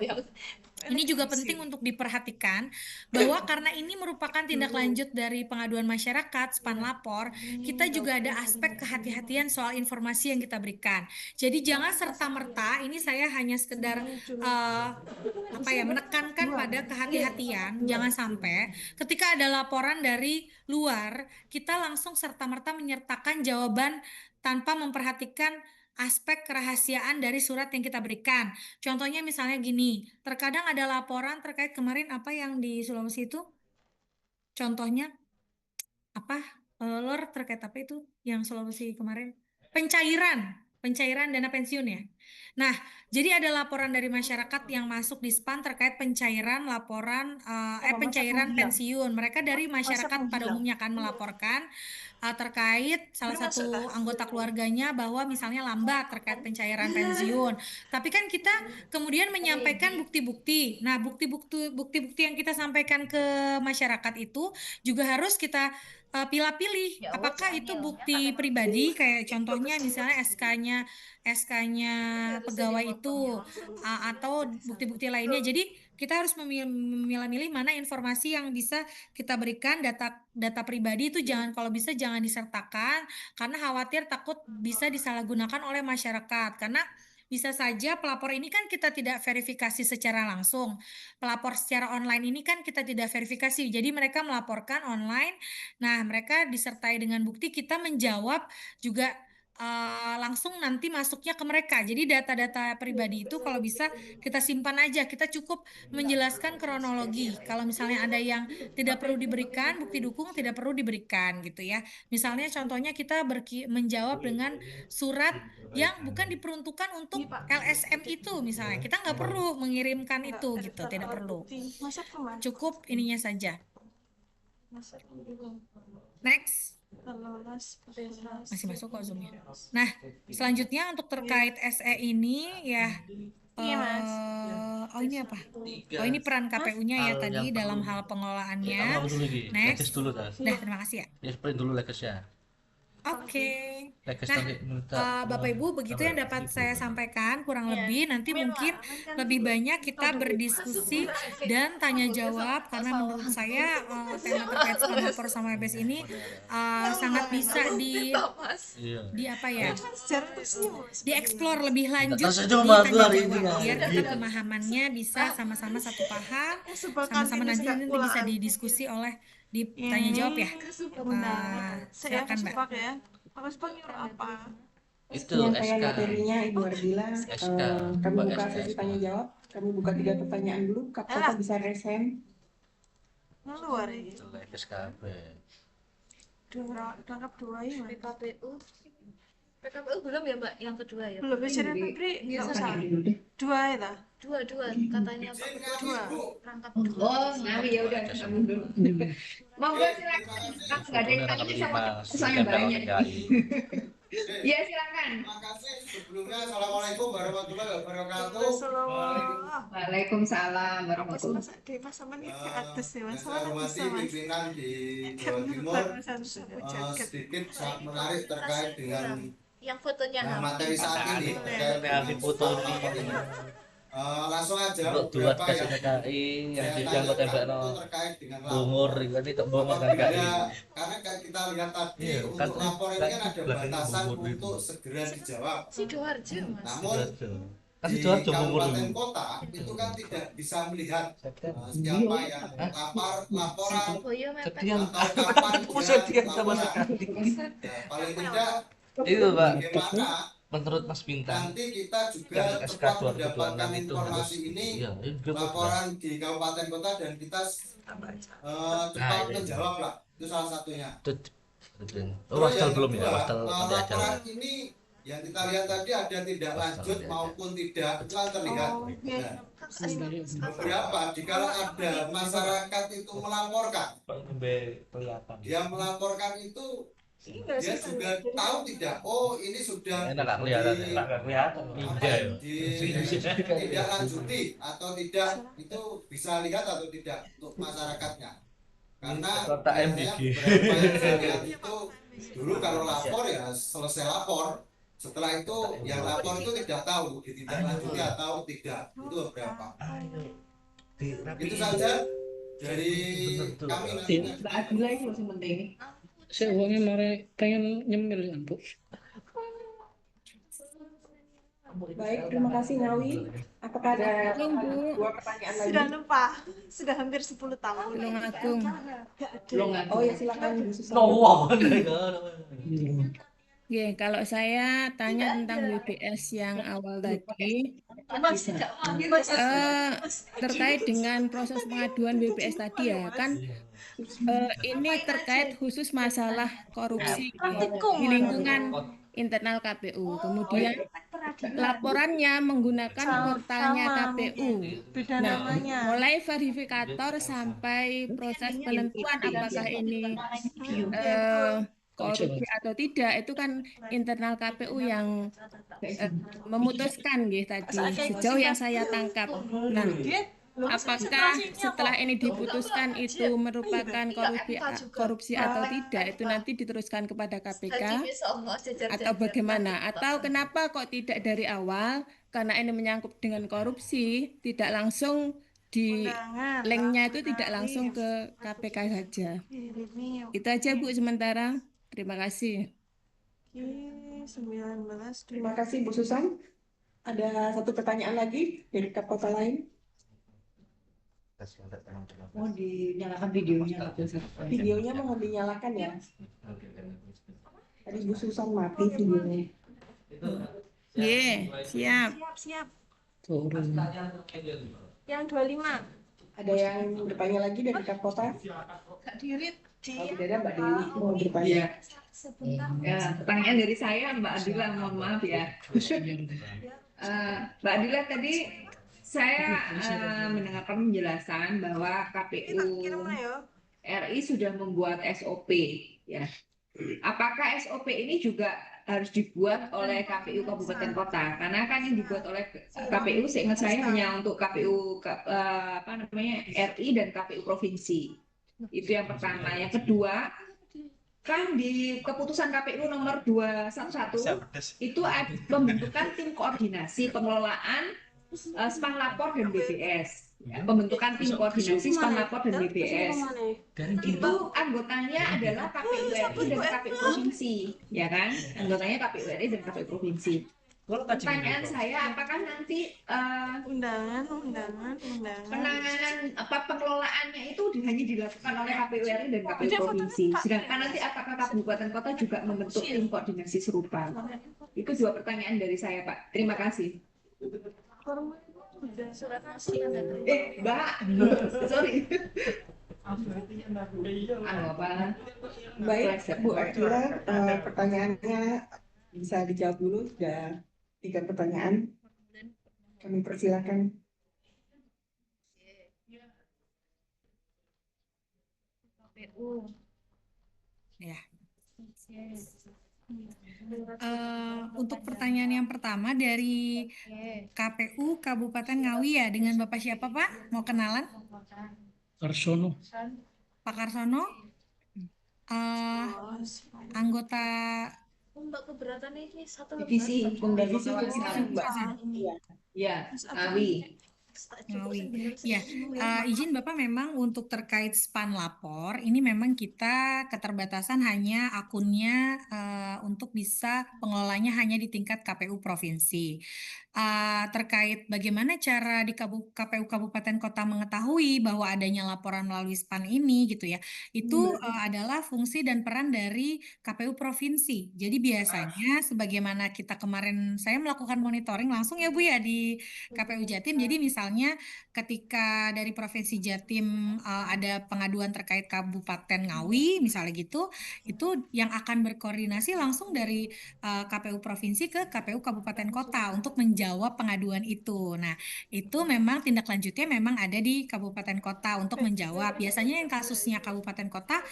ini juga penting untuk diperhatikan bahwa karena ini merupakan tindak lanjut dari pengaduan masyarakat, span lapor, kita juga ada aspek kehati-hatian soal informasi yang kita berikan. Jadi jangan serta-merta ini saya hanya sekedar menekankan pada kehati-hatian, jangan sampai ketika ada laporan dari luar, kita langsung serta-merta menyertakan jawaban tanpa memperhatikan aspek kerahasiaan dari surat yang kita berikan. Contohnya misalnya gini, terkadang ada laporan terkait kemarin apa yang di Sulawesi itu? Contohnya apa? Lor terkait apa itu yang Sulawesi kemarin? Pencairan dana pensiun ya. Nah, jadi ada laporan dari masyarakat yang masuk di SPAN terkait pencairan laporan pencairan pensiun. Mereka dari masyarakat pada umumnya akan melaporkan terkait salah satu anggota keluarganya bahwa misalnya lambat terkait pencairan pensiun. Tapi kan kita kemudian menyampaikan bukti-bukti. Nah, bukti-bukti yang kita sampaikan ke masyarakat itu juga harus kita pilih-pilih apakah itu bukti pribadi kayak contohnya misalnya SK-nya pegawai itu atau bukti-bukti lainnya. Jadi kita harus memilah-milih mana informasi yang bisa kita berikan. Data pribadi itu kalau bisa jangan disertakan karena khawatir takut bisa disalahgunakan oleh masyarakat karena bisa saja pelapor ini kan kita tidak verifikasi secara langsung. Pelapor secara online ini kan kita tidak verifikasi. Jadi mereka melaporkan online. Nah, mereka disertai dengan bukti kita menjawab juga langsung nanti masuknya ke mereka. Jadi data-data pribadi itu kalau bisa kita simpan aja. Kita cukup menjelaskan kronologi. Kalau misalnya ada yang tidak perlu diberikan, bukti dukung tidak perlu diberikan gitu ya. Misalnya contohnya kita menjawab dengan surat yang bukan diperuntukkan untuk LSM itu misalnya. Kita nggak perlu mengirimkan itu gitu, tidak perlu. Cukup ininya saja. Next. Masih masuk kok Zoom-nya. Nah, selanjutnya untuk terkait SE ini ya oh ini apa? Oh ini peran KPU-nya ya tadi dalam hal pengelolaannya. Next. Dah, terima kasih ya. Ya, print dulu lekesnya. Oke. Lekes Nah, nanti minta. Bapak Ibu begitu yang dapat saya sampaikan kurang lebih nanti mungkin lebih banyak kita berdiskusi dan tanya jawab karena menurut saya tema terkait spam sama EBS ini sangat bisa di apa ya? Dieksplor lebih lanjut ditanya jawab biar kita pemahamannya bisa sama-sama satu paham, sama-sama nanti bisa didiskusi oleh ditanya jawab ya. Silakan Mbak. Harus panggil apa? Itu Penyampaian SK. materinya Ibu Ardila, SK. kami Mbak buka SK. sesi tanya jawab, kami buka 3 pertanyaan dulu, Kakak bisa resen. Luar ini. Itu lekes KB. Tangkap 2 ya. PKPU belum ya Mbak yang kedua ya? Belum bisa Febri, nggak usah. 2 ya ta? Dua katanya Pak Ketua 2. rangkap Oh, ngawi ya udah kamu dulu. Monggo silakan. Kan enggak ada yang tanya sama saya banyak. Ya silakan. Terima kasih. Sebelumnya Assalamualaikum warahmatullahi wabarakatuh. Waalaikumsalam warahmatullahi wabarakatuh. Di Mas Aman ke atas ya Mas. Saya hormati pimpinan di Jawa Timur. Sedikit sangat menarik terkait dengan yang fotonya materi saat ini. Foto Langsung aja untuk dua kasih TKI yang diangkut TBNO terkait dengan Bungur ini tak Bungur TKI. Karena kita lihat tadi Iya, untuk kan lapor ini kan ada belakangnya batasan Bungur itu. untuk segera dijawab. Sidoarjo Mas. Namun Kan di Sidoarjo Bungur kabupaten dulu. kota itu kan tidak bisa melihat siapa yang laporan Boyo mepet. Sekian atau kapan dia sama laporan. sekali. Ya, paling tidak Itu Pak. bagaimana Menurut Mas Bintang, nanti kita juga yang SK cepat 2026 mendapatkan itu informasi harus ini iya, itu laporan di kabupaten kota dan kita cepat iya. menjawab lah, itu salah satunya. Oh, wastel belum ya? Wastel nanti aja. Laporan ini yang kita lihat tadi ada tidak lanjut maupun tidak, itu kan terlihat. Nah, beberapa jika ada masyarakat itu melaporkan, dia melaporkan itu dia juga tahu tidak, oh ini sudah Enak kelihatan ya. tidak lanjuti atau tidak, itu bisa lihat atau tidak untuk masyarakatnya. Karena Kota biasanya MDG. beberapa yang saya lihat itu dulu kalau lapor ya selesai lapor, setelah itu yang lapor itu tidak tahu ditindaklanjuti atau tidak, itu beberapa. Itu saja dari kami nanti. Mbak Ardila itu masih penting. Saya uangnya mari pengen nyemil ya Bu. Baik, terima kasih Ngawi. Apakah ada 2 pertanyaan lagi? Sudah lupa. Sudah hampir 10 tahun. Belum Agung. Nggak ada. Belum ngaku. Oh ya silakan Bu Susan. Wow. Oke, kalau saya tanya tentang WBS yang awal tadi, terkait dengan proses pengaduan WBS tadi ya, kan ini terkait khusus masalah korupsi di lingkungan internal KPU. Kemudian laporannya menggunakan portalnya KPU. Beda Nah, namanya. mulai verifikator sampai proses penentuan apakah ini korupsi atau tidak itu kan internal KPU yang memutuskan gitu tadi sejauh yang saya tangkap. Nah, apakah setelah ini diputuskan itu merupakan korupsi atau tidak itu nanti diteruskan kepada KPK atau bagaimana? Atau kenapa kok tidak dari awal karena ini menyangkut dengan korupsi tidak langsung di linknya itu tidak langsung ke KPK saja. Itu aja Bu sementara. Terima kasih. Oke, 19. Terima kasih Bu Susan. Ada satu pertanyaan lagi dari kota lain. Mau dinyalakan videonya. Videonya mau dinyalakan ya. Tadi Bu Susan mati videonya. Siap. Siap. Turun. Yang 25. Ada yang bertanya lagi dari kota? Kak Dirit. Kalau tidak ada Mbak Dewi mau bertanya. Ya, pertanyaan dari saya Mbak Adila, mohon maaf ya. Mbak Adila tadi saya mendengarkan penjelasan bahwa KPU RI sudah membuat SOP ya. Apakah SOP ini juga harus dibuat oleh KPU kabupaten kota? Karena kan yang dibuat oleh KPU seingat saya hanya untuk KPU RI dan KPU provinsi. Itu yang pertama. Yang kedua, kan di keputusan KPU nomor 211 itu ada pembentukan tim koordinasi pengelolaan spang lapor dan BPS. Ya, pembentukan tim koordinasi spang lapor dan BPS. Itu anggotanya adalah KPU RI dan KPU provinsi, ya kan? Anggotanya KPU RI dan KPU provinsi. Pertanyaan saya, apakah nanti penanganan pengelolaannya itu hanya dilakukan oleh KPU RI dan KPU provinsi, sedangkan nanti apakah kabupaten kota juga membentuk tim koordinasi serupa? Itu dua pertanyaan dari saya, Pak. Terima kasih. Mbak, sorry. Baik, Bu Akila, pertanyaannya bisa dijawab dulu. Sudah 3 pertanyaan. Kami persilakan. Ya. Untuk pertanyaan yang pertama dari KPU Kabupaten Ngawi ya, dengan Bapak siapa Pak? Mau kenalan? Karsono. Pak Karsono, anggota Mbak keberatan ini satu divisi lembar. Ya, Ngawi. Ngawi. Ya, izin Bapak memang untuk terkait span lapor ini memang kita keterbatasan hanya akunnya untuk bisa pengelolanya hanya di tingkat KPU provinsi. Terkait bagaimana cara di KPU Kabupaten Kota mengetahui bahwa adanya laporan melalui span ini gitu ya, itu adalah fungsi dan peran dari KPU provinsi. Jadi biasanya sebagaimana kita kemarin saya melakukan monitoring langsung ya Bu ya di KPU Jatim. Jadi misalnya ketika dari Provinsi Jatim ada pengaduan terkait Kabupaten Ngawi misalnya gitu, itu yang akan berkoordinasi langsung dari KPU Provinsi ke KPU Kabupaten Kota untuk menjawab pengaduan itu. Nah, itu memang tindak lanjutnya memang ada di Kabupaten Kota untuk menjawab. Biasanya yang kasusnya Kabupaten Kota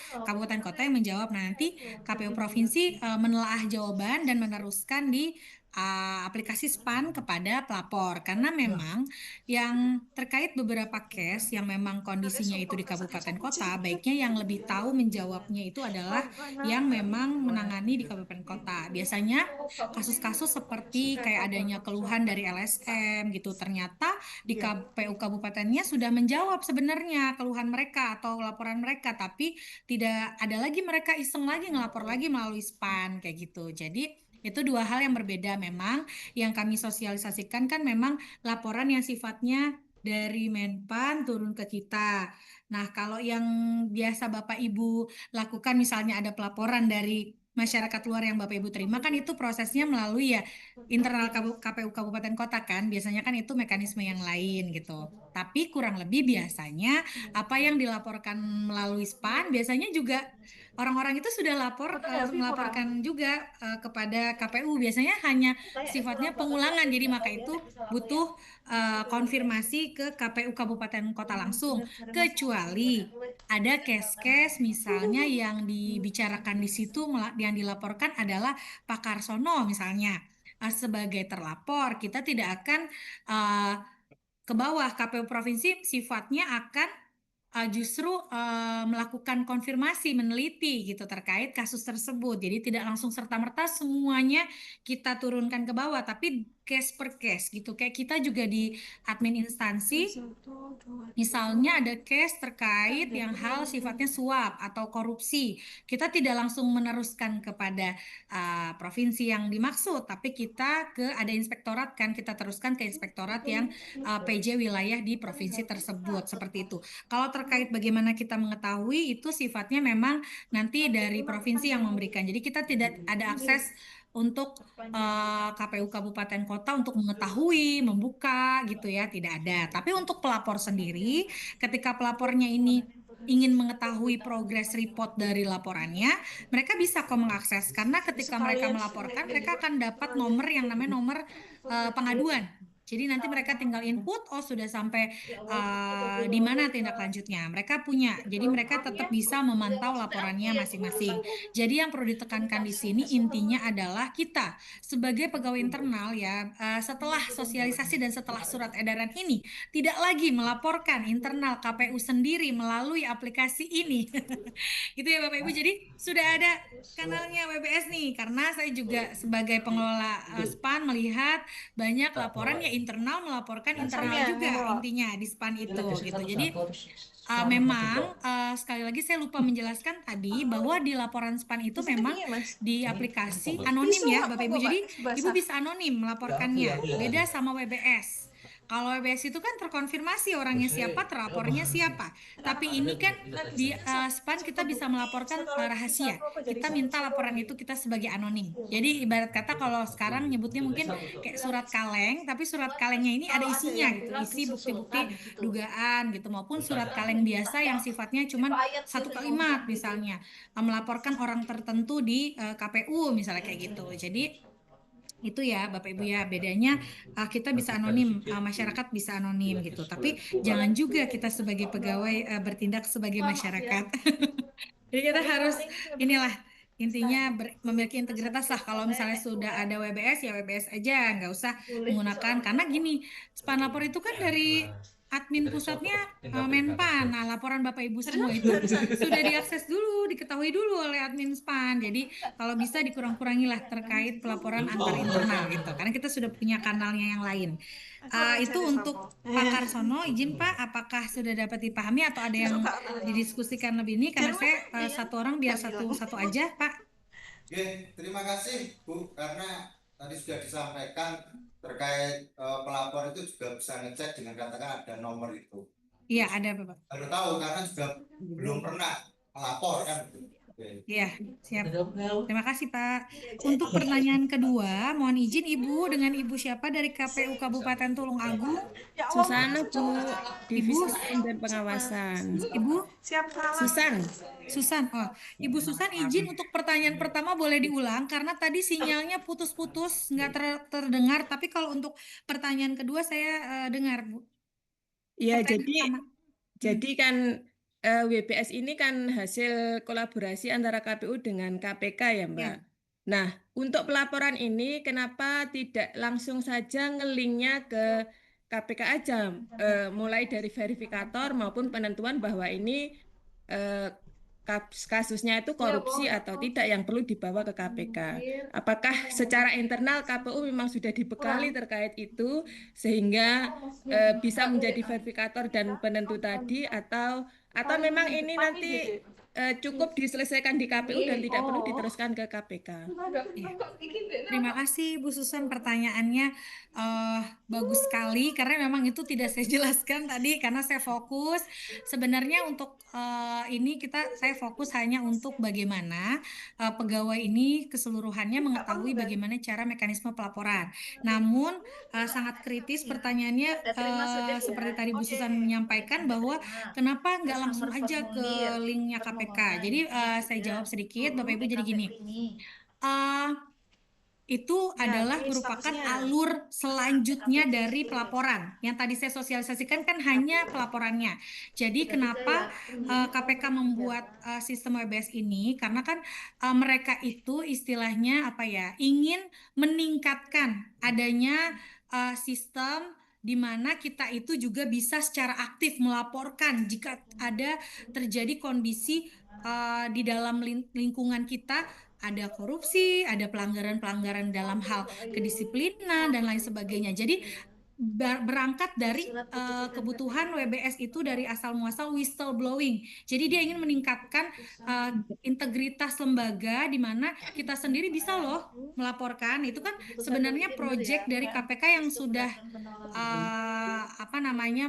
yang menjawab. Nah, nanti KPU Provinsi menelaah jawaban dan meneruskan di aplikasi SPAN kepada pelapor, karena memang yang terkait beberapa case yang memang kondisinya itu di kabupaten kota, baiknya yang lebih tahu menjawabnya itu adalah yang memang menangani di kabupaten kota. Biasanya kasus-kasus seperti kayak adanya keluhan dari LSM gitu, ternyata di KPU kabupatennya sudah menjawab sebenarnya keluhan mereka atau laporan mereka, tapi tidak ada lagi mereka iseng lagi ngelapor lagi melalui SPAN kayak gitu. Jadi itu dua hal yang berbeda. Memang yang kami sosialisasikan kan memang laporan yang sifatnya dari Menpan turun ke kita. Nah, kalau yang biasa Bapak Ibu lakukan misalnya ada pelaporan dari masyarakat luar yang Bapak Ibu terima kan itu prosesnya melalui ya internal KPU Kabupaten Kota kan, biasanya kan itu mekanisme yang lain gitu. Tapi kurang lebih biasanya apa yang dilaporkan melalui SPAN biasanya juga orang-orang itu sudah melaporkan juga kepada KPU, biasanya hanya sifatnya pengulangan, jadi maka itu butuh konfirmasi ke KPU Kabupaten Kota langsung, kecuali ada case-case misalnya yang dibicarakan di situ yang dilaporkan adalah Pak Karsono misalnya sebagai terlapor, kita tidak akan ke bawah. KPU provinsi sifatnya akan justru melakukan konfirmasi, meneliti gitu terkait kasus tersebut. Jadi tidak langsung serta-merta semuanya kita turunkan ke bawah, tapi case per case gitu. Kayak kita juga di admin instansi, misalnya ada case terkait yang hal sifatnya suap atau korupsi, kita tidak langsung meneruskan kepada provinsi yang dimaksud, tapi kita ada inspektorat kan, kita teruskan ke inspektorat yang PJ wilayah di provinsi tersebut, seperti itu. Kalau terkait bagaimana kita mengetahui, itu sifatnya memang nanti dari provinsi yang memberikan. Jadi kita tidak ada akses untuk KPU Kabupaten Kota untuk mengetahui, membuka gitu ya, tidak ada. Tapi untuk pelapor sendiri, ketika pelapornya ini ingin mengetahui progres report dari laporannya, mereka bisa kok mengakses, karena ketika mereka melaporkan, mereka akan dapat nomor yang namanya nomor pengaduan. Jadi nanti mereka tinggal input, oh sudah sampai di mana tindak lanjutnya. Mereka punya, jadi mereka tetap bisa memantau laporannya masing-masing. Jadi yang perlu ditekankan di sini intinya adalah kita sebagai pegawai internal ya, setelah sosialisasi dan setelah surat edaran ini, tidak lagi melaporkan internal KPU sendiri melalui aplikasi ini. Gitu ya Bapak Ibu, jadi sudah ada kanalnya WBS nih, karena saya juga sebagai pengelola SPAN melihat banyak laporan ya internal melaporkan internal juga intinya di SPAN itu gitu. Jadi memang sekali lagi saya lupa menjelaskan tadi bahwa di laporan SPAN itu memang di aplikasi anonim ya Bapak Ibu. Jadi Ibu bisa anonim melaporkannya, beda sama WBS. Kalau WBS itu kan terkonfirmasi orangnya siapa, terlapornya siapa. Tapi ini kan di SPAN kita bisa melaporkan rahasia. Kita minta laporan itu kita sebagai anonim. Jadi ibarat kata kalau sekarang nyebutnya mungkin kayak surat kaleng, tapi surat kalengnya ini ada isinya gitu, isi bukti-bukti dugaan gitu, maupun surat kaleng biasa yang sifatnya cuma satu kalimat misalnya, melaporkan orang tertentu di KPU misalnya kayak gitu. Jadi itu ya Bapak Ibu ya, bedanya kita bisa anonim, masyarakat bisa anonim gitu, tapi jangan juga kita sebagai pegawai bertindak sebagai masyarakat. Jadi kita harus inilah intinya memiliki integritas lah. Kalau misalnya sudah ada WBS ya WBS aja, nggak usah menggunakan, karena gini, SPAN lapor itu kan dari admin pusatnya Menpan. Nah, laporan Bapak Ibu semua itu sudah diakses dulu, diketahui dulu oleh admin SPAN. Jadi kalau bisa dikurang-kurangi lah terkait pelaporan antar internal gitu, karena kita sudah punya kanalnya yang lain. Itu untuk Pak Karsono, izin Pak, apakah sudah dapat dipahami atau ada yang didiskusikan lebih ini? Karena saya satu orang biar satu aja Pak. Oke, terima kasih Bu, karena tadi sudah disampaikan terkait pelapor itu juga bisa ngecek dengan katakan ada nomor itu. Iya, ada Bapak. Baru tahu karena juga belum pernah melapor kan. Iya, siap. Terima kasih Pak. Untuk pertanyaan kedua, mohon izin Ibu, dengan Ibu siapa dari KPU Kabupaten Tulungagung? Susana Bu, Divisi Hukum dan Pengawasan. Ibu? Susan. Susan, oh Ibu Susan, izin untuk pertanyaan pertama boleh diulang karena tadi sinyalnya putus-putus, nggak terdengar. Tapi kalau untuk pertanyaan kedua saya dengar Bu. Ya, jadi kan WBS ini kan hasil kolaborasi antara KPU dengan KPK ya Mbak. Ya. Nah, untuk pelaporan ini kenapa tidak langsung saja ngelinknya ke KPK aja, mulai dari verifikator maupun penentuan bahwa ini kasusnya itu korupsi atau tidak yang perlu dibawa ke KPK. Apakah secara internal KPU memang sudah dibekali terkait itu sehingga bisa menjadi verifikator dan penentu tadi, atau memang ini nanti cukup diselesaikan di KPU dan tidak perlu diteruskan ke KPK. Iya. Terima kasih Bu Susan, pertanyaannya bagus sekali karena memang itu tidak saya jelaskan tadi karena saya fokus sebenarnya untuk ini saya fokus hanya untuk bagaimana pegawai ini keseluruhannya mengetahui bagaimana cara mekanisme pelaporan. Namun sangat kritis pertanyaannya seperti tadi Bu Susan menyampaikan bahwa kenapa nggak langsung aja ke linknya KPK. Jadi saya jawab sedikit Bapak Ibu, jadi gini. Itu adalah merupakan alur selanjutnya dari pelaporan. Yang tadi saya sosialisasikan kan hanya pelaporannya. Jadi kenapa KPK membuat sistem WBS ini? Karena kan mereka itu istilahnya apa ya, ingin meningkatkan adanya sistem di mana kita itu juga bisa secara aktif melaporkan jika ada terjadi kondisi di dalam lingkungan kita ada korupsi, ada pelanggaran-pelanggaran dalam hal kedisiplinan dan lain sebagainya. Jadi berangkat dari kebutuhan WBS itu dari asal muasal whistleblowing. Jadi dia ingin meningkatkan integritas lembaga di mana kita sendiri bisa loh melaporkan. Itu kan sebenarnya proyek dari KPK yang sudah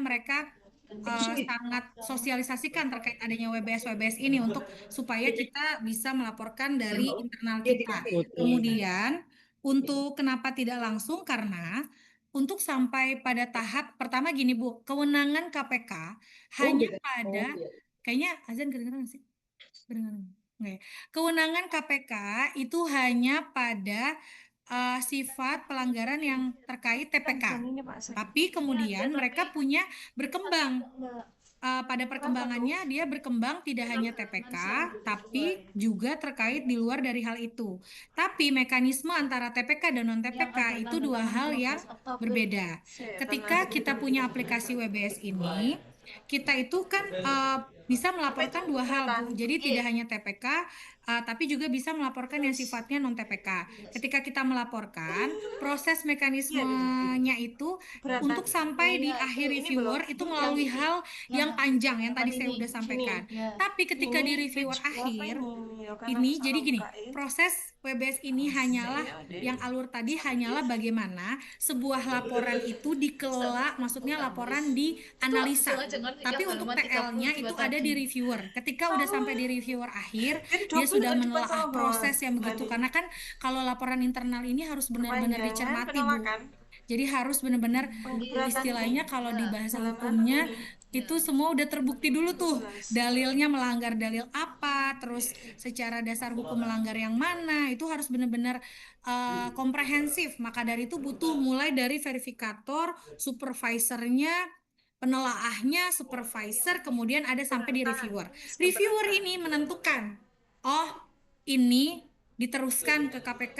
mereka sangat sosialisasikan terkait adanya WBS ini untuk supaya kita bisa melaporkan dari internal kita. Kemudian untuk kenapa tidak langsung, karena untuk sampai pada tahap pertama gini Bu, kewenangan KPK hanya pada kayaknya azan kedengeran nggak sih? Kedengeran. Nggak ya? Kewenangan KPK itu hanya pada sifat pelanggaran yang terkait TPK. Tapi kemudian mereka punya berkembang. Pada perkembangannya dia berkembang tidak hanya TPK, tapi juga terkait di luar dari hal itu. Tapi mekanisme antara TPK dan non-TPK itu dua hal yang berbeda. Ketika kita punya aplikasi WBS ini, kita itu kan bisa melaporkan dua hal, Bu. Jadi tidak hanya TPK, tapi juga bisa melaporkan yang sifatnya non-TPK. Ketika kita melaporkan, proses mekanismenya itu untuk sampai di akhir reviewer itu melalui hal yang panjang yang tadi saya udah sampaikan. Tapi ketika di reviewer akhir, ini jadi gini, proses WBS ini hanyalah yang alur tadi hanyalah bagaimana sebuah laporan itu dikelola, maksudnya laporan dianalisa. Tapi untuk TL-nya itu ada di reviewer. Ketika udah sampai di reviewer akhir, dia sudah menelaah proses yang begitu. Karena kan kalau laporan internal ini harus benar-benar dicermati, Bu. Jadi harus benar-benar istilahnya kalau di bahasa hukumnya itu semua udah terbukti dulu tuh, dalilnya melanggar dalil apa, terus secara dasar hukum melanggar yang mana, itu harus benar-benar komprehensif. Maka dari itu butuh mulai dari verifikator, supervisornya, penelaahnya, supervisor, kemudian ada sampai di reviewer. Reviewer ini menentukan, oh ini diteruskan ke KPK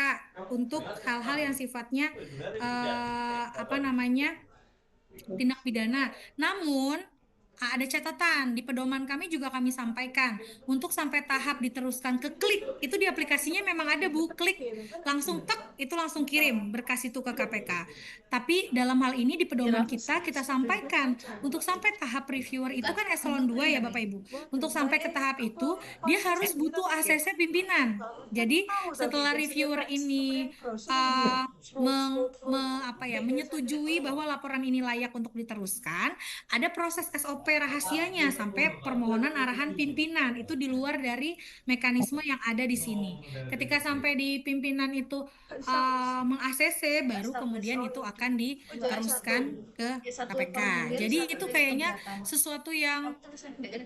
untuk hal-hal yang sifatnya tindak pidana. Namun ada catatan di pedoman kami juga kami sampaikan untuk sampai tahap diteruskan ke klik itu di aplikasinya memang ada Bu, klik langsung tek itu langsung kirim berkas itu ke KPK. Tapi dalam hal ini di pedoman kita sampaikan untuk sampai tahap reviewer itu kan eselon 2 ya Bapak Ibu. Untuk sampai ke tahap itu dia harus butuh ACC pimpinan. Jadi setelah reviewer ini menyetujui bahwa laporan ini layak untuk diteruskan, ada proses SOP rahasianya sampai permohonan arahan pimpinan, itu di luar dari mekanisme yang ada di sini. Ketika sampai di pimpinan itu meng-ACC, baru kemudian itu akan diteruskan ke KPK. Jadi itu kayaknya sesuatu yang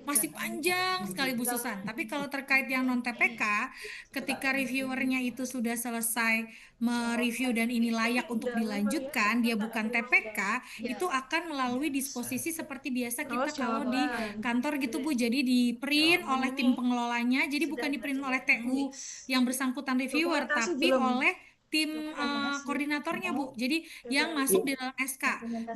masih panjang sekali Bu Susan. Tapi kalau terkait yang non-TPK, ketika reviewernya itu sudah selesai mereview dan ini layak untuk dilanjutkan, dia bukan TPK, itu akan melalui disposisi seperti biasa kita kalau di kantor gitu Bu. Jadi di print oleh tim pengelolanya, jadi bukan di print oleh TU yang bersangkutan reviewer, tapi oleh tim koordinatornya Bu. Jadi yang masuk di dalam SK,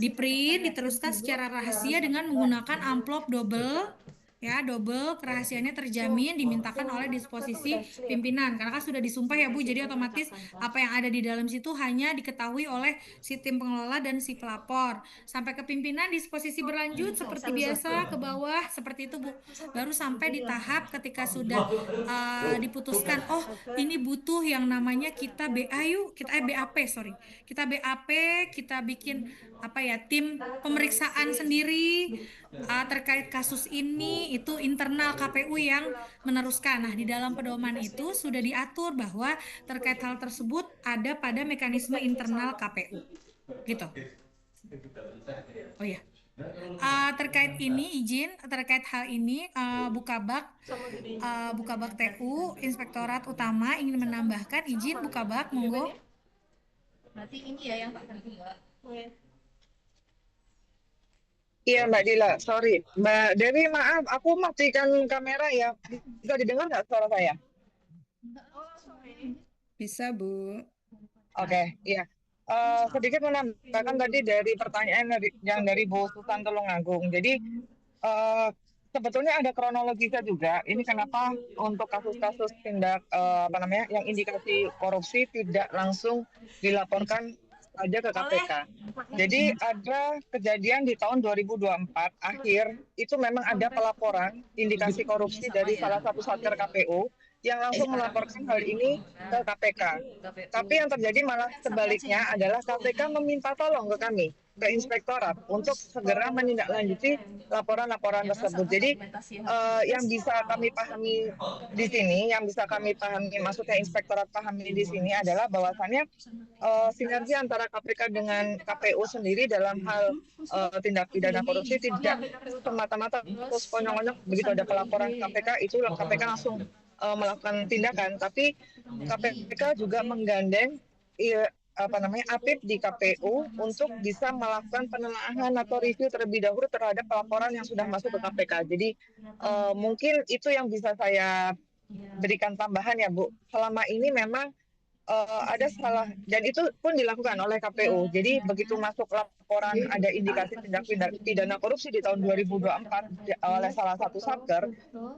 di print, diteruskan secara rahasia dengan menggunakan amplop double Ya, double kerahasiaannya terjamin dimintakan oleh disposisi pimpinan. Karena kan sudah disumpah ya Bu, jadi otomatis apa yang ada di dalam situ hanya diketahui oleh si tim pengelola dan si pelapor. Sampai ke pimpinan disposisi berlanjut seperti biasa ke bawah seperti itu Bu. Baru sampai di tahap ketika sudah diputuskan, oh ini butuh yang namanya kita BA yuk, kita BAP sorry, kita BAP, kita bikin apa ya tim pemeriksaan sendiri terkait kasus ini, itu internal KPU yang meneruskan. Nah, di dalam pedoman itu sudah diatur bahwa terkait hal tersebut ada pada mekanisme internal KPU. Gitu. Oh ya. Terkait ini izin terkait hal ini Bukabak TU Inspektorat Utama ingin menambahkan izin Bukabak monggo. Berarti ini ya yang tak ngerti Mbak. Iya Mbak Dila, sorry. Mbak Dewi maaf, aku matikan kamera ya. Bisa didengar nggak suara saya? Bisa, Bu. Oke, iya. Sedikit menambahkan tadi dari pertanyaan yang dari Bu Susan Tulungagung. Jadi sebetulnya ada kronologisnya juga. Ini kenapa untuk kasus-kasus tindak yang indikasi korupsi tidak langsung dilaporkan saja ke KPK. Jadi ada kejadian di tahun 2024 akhir itu memang ada pelaporan indikasi korupsi dari salah satu satker KPU yang langsung melaporkan hal ini ke KPK. Tapi yang terjadi malah sebaliknya adalah KPK meminta tolong ke kami, ke inspektorat untuk segera menindaklanjuti laporan-laporan tersebut. Jadi yang bisa kami pahami di sini, yang bisa kami pahami, maksudnya inspektorat pahami di sini adalah bahwasannya sinergi antara KPK dengan KPU sendiri dalam hal tindak pidana korupsi tidak semata-mata terus konyol-konyol begitu ada pelaporan KPK itu KPK langsung melakukan tindakan, tapi KPK juga menggandeng APIP di KPU untuk bisa melakukan penelaahan atau review terlebih dahulu terhadap pelaporan yang sudah masuk ke KPK. Jadi mungkin itu yang bisa saya berikan tambahan ya Bu. Selama ini memang ada salah dan itu pun dilakukan oleh KPU. Jadi begitu masuk laporan ada indikasi tindak pidana korupsi di tahun 2024 oleh salah satu satker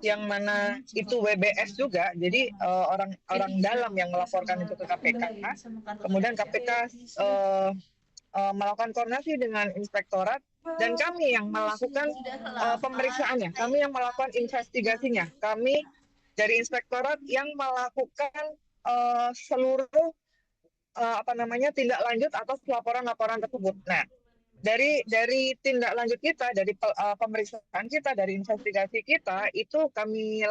yang mana itu WBS juga. Jadi orang dalam yang melaporkan itu ke KPK. Kemudian KPK melakukan koordinasi dengan inspektorat dan kami yang melakukan pemeriksaannya, kami yang melakukan investigasinya, kami dari inspektorat yang melakukan seluruh tindak lanjut atas laporan-laporan tersebut. Nah, dari tindak lanjut kita, dari pemeriksaan kita, dari investigasi kita itu kami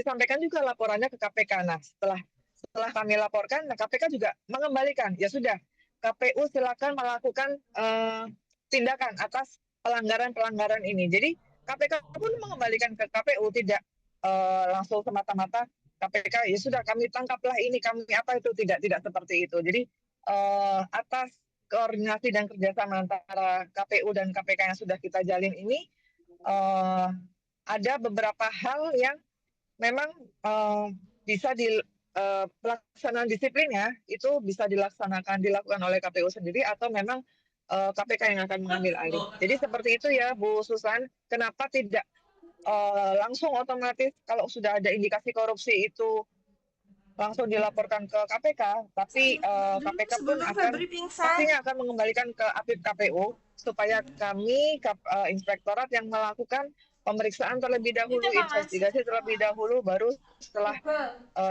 sampaikan juga laporannya ke KPK. Nah, setelah kami laporkan, nah KPK juga mengembalikan. Ya sudah, KPU silakan melakukan tindakan atas pelanggaran-pelanggaran ini. Jadi KPK pun mengembalikan ke KPU, tidak langsung semata-mata KPK ya sudah kami tangkaplah ini, kami apa itu, tidak seperti itu. Jadi atas koordinasi dan kerjasama antara KPU dan KPK yang sudah kita jalin ini ada beberapa hal yang memang bisa pelaksanaan disiplinnya itu bisa dilakukan oleh KPU sendiri atau memang KPK yang akan mengambil alih. Jadi seperti itu ya Bu Susan, kenapa tidak langsung otomatis kalau sudah ada indikasi korupsi itu langsung dilaporkan ke KPK, tapi KPK pun pastinya akan mengembalikan ke APIP KPU supaya kami inspektorat yang melakukan pemeriksaan terlebih dahulu, investigasi terlebih dahulu, baru setelah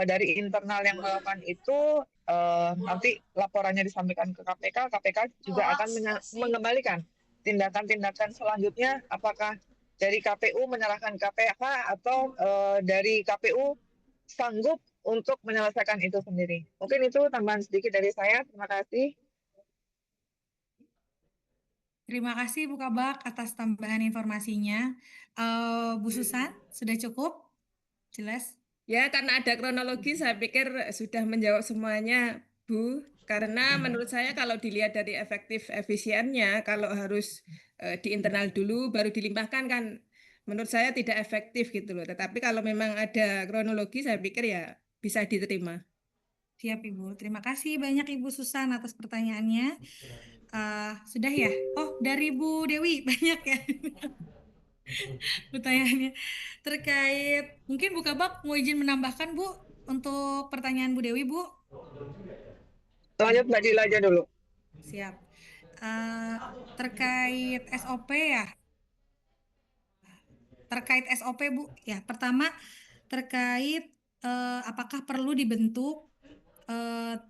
dari internal yang melakukan itu nanti laporannya disampaikan ke KPK, KPK juga akan mengembalikan tindakan-tindakan selanjutnya, apakah dari KPU menyalahkan KPK atau dari KPU sanggup untuk menyelesaikan itu sendiri. Mungkin itu tambahan sedikit dari saya. Terima kasih. Terima kasih Bu Kabak atas tambahan informasinya. Bu Susan, sudah cukup? Jelas? Ya, karena ada kronologi, saya pikir sudah menjawab semuanya, Bu. Karena menurut saya kalau dilihat dari efektif efisiennya, kalau harus di internal dulu baru dilimpahkan kan menurut saya tidak efektif gitu loh. Tetapi kalau memang ada kronologi saya pikir ya bisa diterima. Siap Ibu. Terima kasih banyak Ibu Susan atas pertanyaannya. Sudah ya? Oh, dari Bu Dewi banyak ya. Pertanyaannya terkait, mungkin Bu Kabak mau izin menambahkan Bu untuk pertanyaan Bu Dewi Bu? Lanjut Mbak Dila aja dulu. Siap. Terkait SOP ya, terkait SOP Bu ya. Pertama terkait apakah perlu dibentuk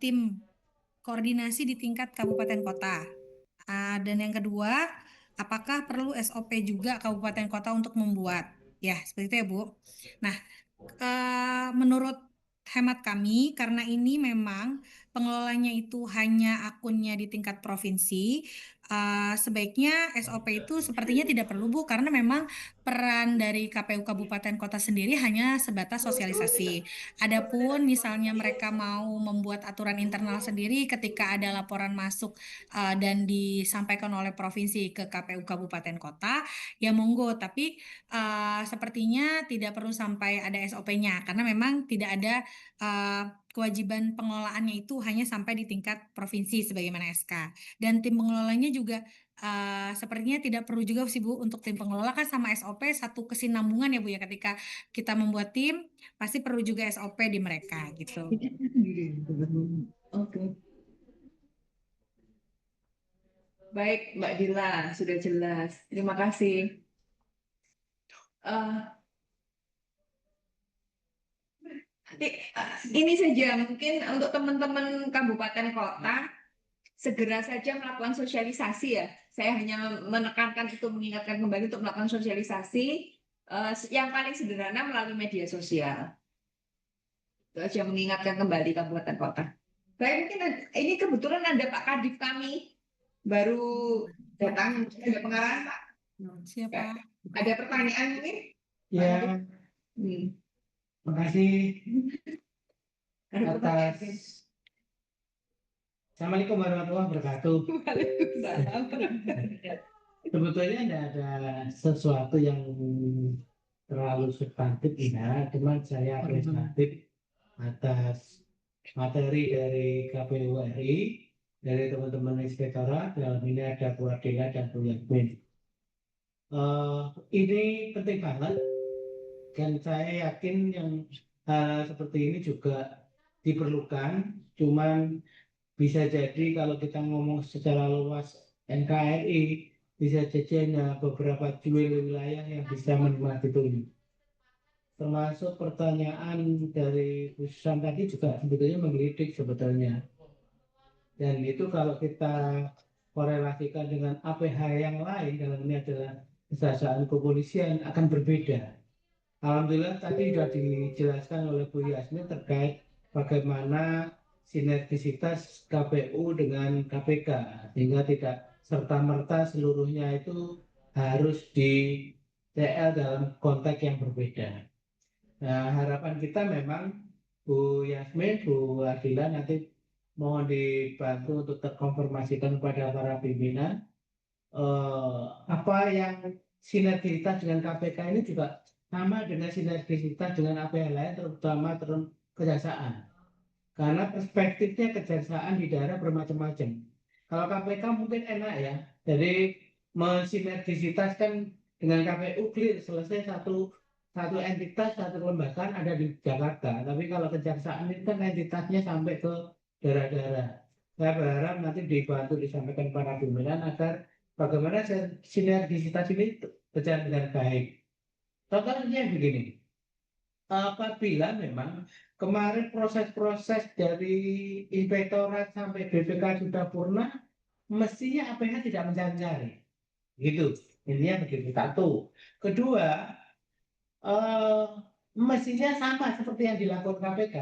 tim koordinasi di tingkat kabupaten kota. Dan yang kedua, apakah perlu SOP juga kabupaten kota untuk membuat? Ya, seperti itu ya, Bu. Nah, menurut hemat kami, karena ini memang pengelolanya itu hanya akunnya di tingkat provinsi, sebaiknya SOP itu sepertinya tidak perlu, Bu, karena memang peran dari KPU Kabupaten Kota sendiri hanya sebatas sosialisasi. Adapun misalnya mereka mau membuat aturan internal sendiri ketika ada laporan masuk dan disampaikan oleh provinsi ke KPU Kabupaten Kota, ya monggo. Tapi sepertinya tidak perlu sampai ada SOP-nya karena memang tidak ada kewajiban pengelolaannya itu hanya sampai di tingkat provinsi sebagaimana SK. Dan tim pengelolanya juga sepertinya tidak perlu juga sih Bu untuk tim pengelola kan sama SOP satu kesinambungan ya Bu ya ketika kita membuat tim pasti perlu juga SOP di mereka gitu. Oke. Baik, Mbak Dila, sudah jelas. Terima kasih. Ini saja mungkin untuk teman-teman kabupaten kota segera saja melakukan sosialisasi ya. Saya hanya menekankan itu mengingatkan kembali untuk melakukan sosialisasi yang paling sederhana melalui media sosial. Itu aja mengingatkan kembali kabupaten kota. Baik, mungkin ini kebetulan ada Pak Kadif kami baru datang, ada pengarahan Pak. Siapa? Ada pertanyaan mungkin? Ya. Terima kasih atas. Assalamualaikum warahmatullahi wabarakatuh. Sebetulnya tidak ada sesuatu yang terlalu substantif ya, cuma saya apresiatif atas materi dari KPU RI, dari teman-teman inspektorat, dalam ini ada Bu Ardila dan Bu Yasmin. Ini penting banget, dan saya yakin yang hal seperti ini juga diperlukan, cuman bisa jadi kalau kita ngomong secara luas NKRI, bisa jadi hanya beberapa jual wilayah yang bisa menikmati itu. Termasuk pertanyaan dari Bu Susan tadi juga sebetulnya menggelitik sebetulnya. Dan itu kalau kita korelasikan dengan APH yang lain, dalam ini adalah kejaksaan kepolisian, akan berbeda. Alhamdulillah tadi sudah dijelaskan oleh Bu Yasmin terkait bagaimana sinergisitas KPU dengan KPK, sehingga tidak serta-merta seluruhnya itu harus di TL dalam konteks yang berbeda. Nah, harapan kita memang Bu Yasmin, Bu Ardila nanti mohon dibantu untuk terkonfirmasikan kepada para pimpinan apa yang sinergisitas dengan KPK ini juga sama dengan sinergisitas dengan apa yang lain, terutama kejaksaan. Karena perspektifnya kejaksaan di daerah bermacam-macam. Kalau KPK mungkin enak ya, jadi mensinergisitaskan dengan KPU clear, selesai satu entitas, satu kelembagaan ada di Jakarta. Tapi kalau kejaksaan itu kan entitasnya sampai ke daerah-daerah. Saya berharap nanti dibantu disampaikan para pimpinan agar bagaimana sinergisitas ini berjalan dengan baik. Contohnya begini, apabila memang kemarin proses-proses dari inspektorat sampai BPK sudah purna, mestinya APH tidak mencari-cari. Gitu, intinya begitu. Satu. Kedua, mestinya sama seperti yang dilakukan KPK.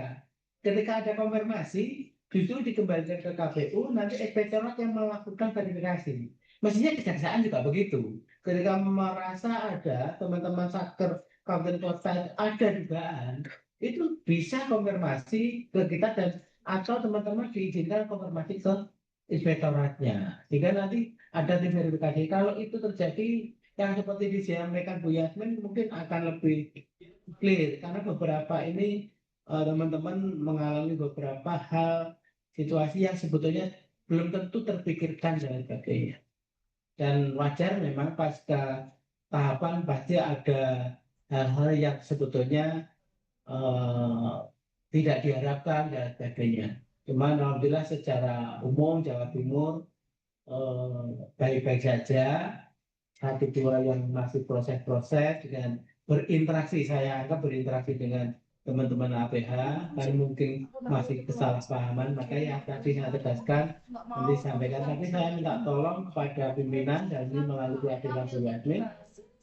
Ketika ada konfirmasi, justru dikembalikan ke KPU, nanti inspektorat yang melakukan verifikasi. Mestinya kejaksaan juga begitu. Ketika merasa ada teman-teman satker kabupaten kota ada dugaan, itu bisa konfirmasi ke kita dan atau teman-teman diizinkan konfirmasi ke inspektoratnya. Sehingga nanti ada tim verifikasi. Kalau itu terjadi yang seperti disampaikan Bu Yasmin mungkin akan lebih clear karena beberapa ini teman-teman mengalami beberapa hal situasi yang sebetulnya belum tentu terpikirkan dan sebagainya. Dan wajar memang pasca tahapan pasti ada hal-hal yang sebetulnya tidak diharapkan dan sebagainya. Cuman alhamdulillah secara umum Jawa Timur baik-baik saja. Satu dua yang masih proses-proses dengan berinteraksi, saya anggap berinteraksi dengan teman-teman APH kan mungkin masih kesalahpahaman, makanya tadi saya tegaskan nanti sampaikan, tapi saya minta tolong kepada pimpinan dan ini melalui perwakilan admin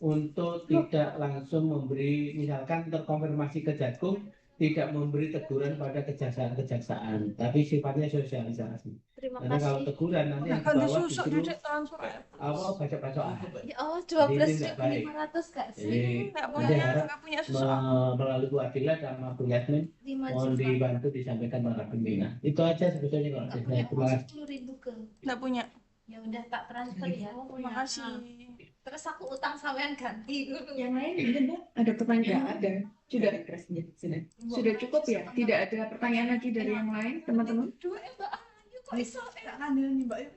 untuk tidak langsung memberi, misalkan terkonfirmasi Kejagung tidak memberi teguran pada kejaksaan, tapi sifatnya sosialisasi. Karena kalau teguran nanti yang dibawa justru baca-bacaan. Ya Allah, Jadi ini tidak baik. 12.500 Kak. Jadi nanti harap melalui Bu Adila sama Bu Yasmin mohon dibantu disampaikan para pimpinan. Itu aja sebetulnya kalau dari saya. Terima kasih. 10.000 ke. Nggak punya. Ya udah tak transfer ya. Terima kasih. Terus aku utang sampean ganti dulu. Yang lain Mbak, ada pertanyaan? Ada. Sudah sudah cukup ya? Tidak ada pertanyaan lagi dari yang lain, teman-teman?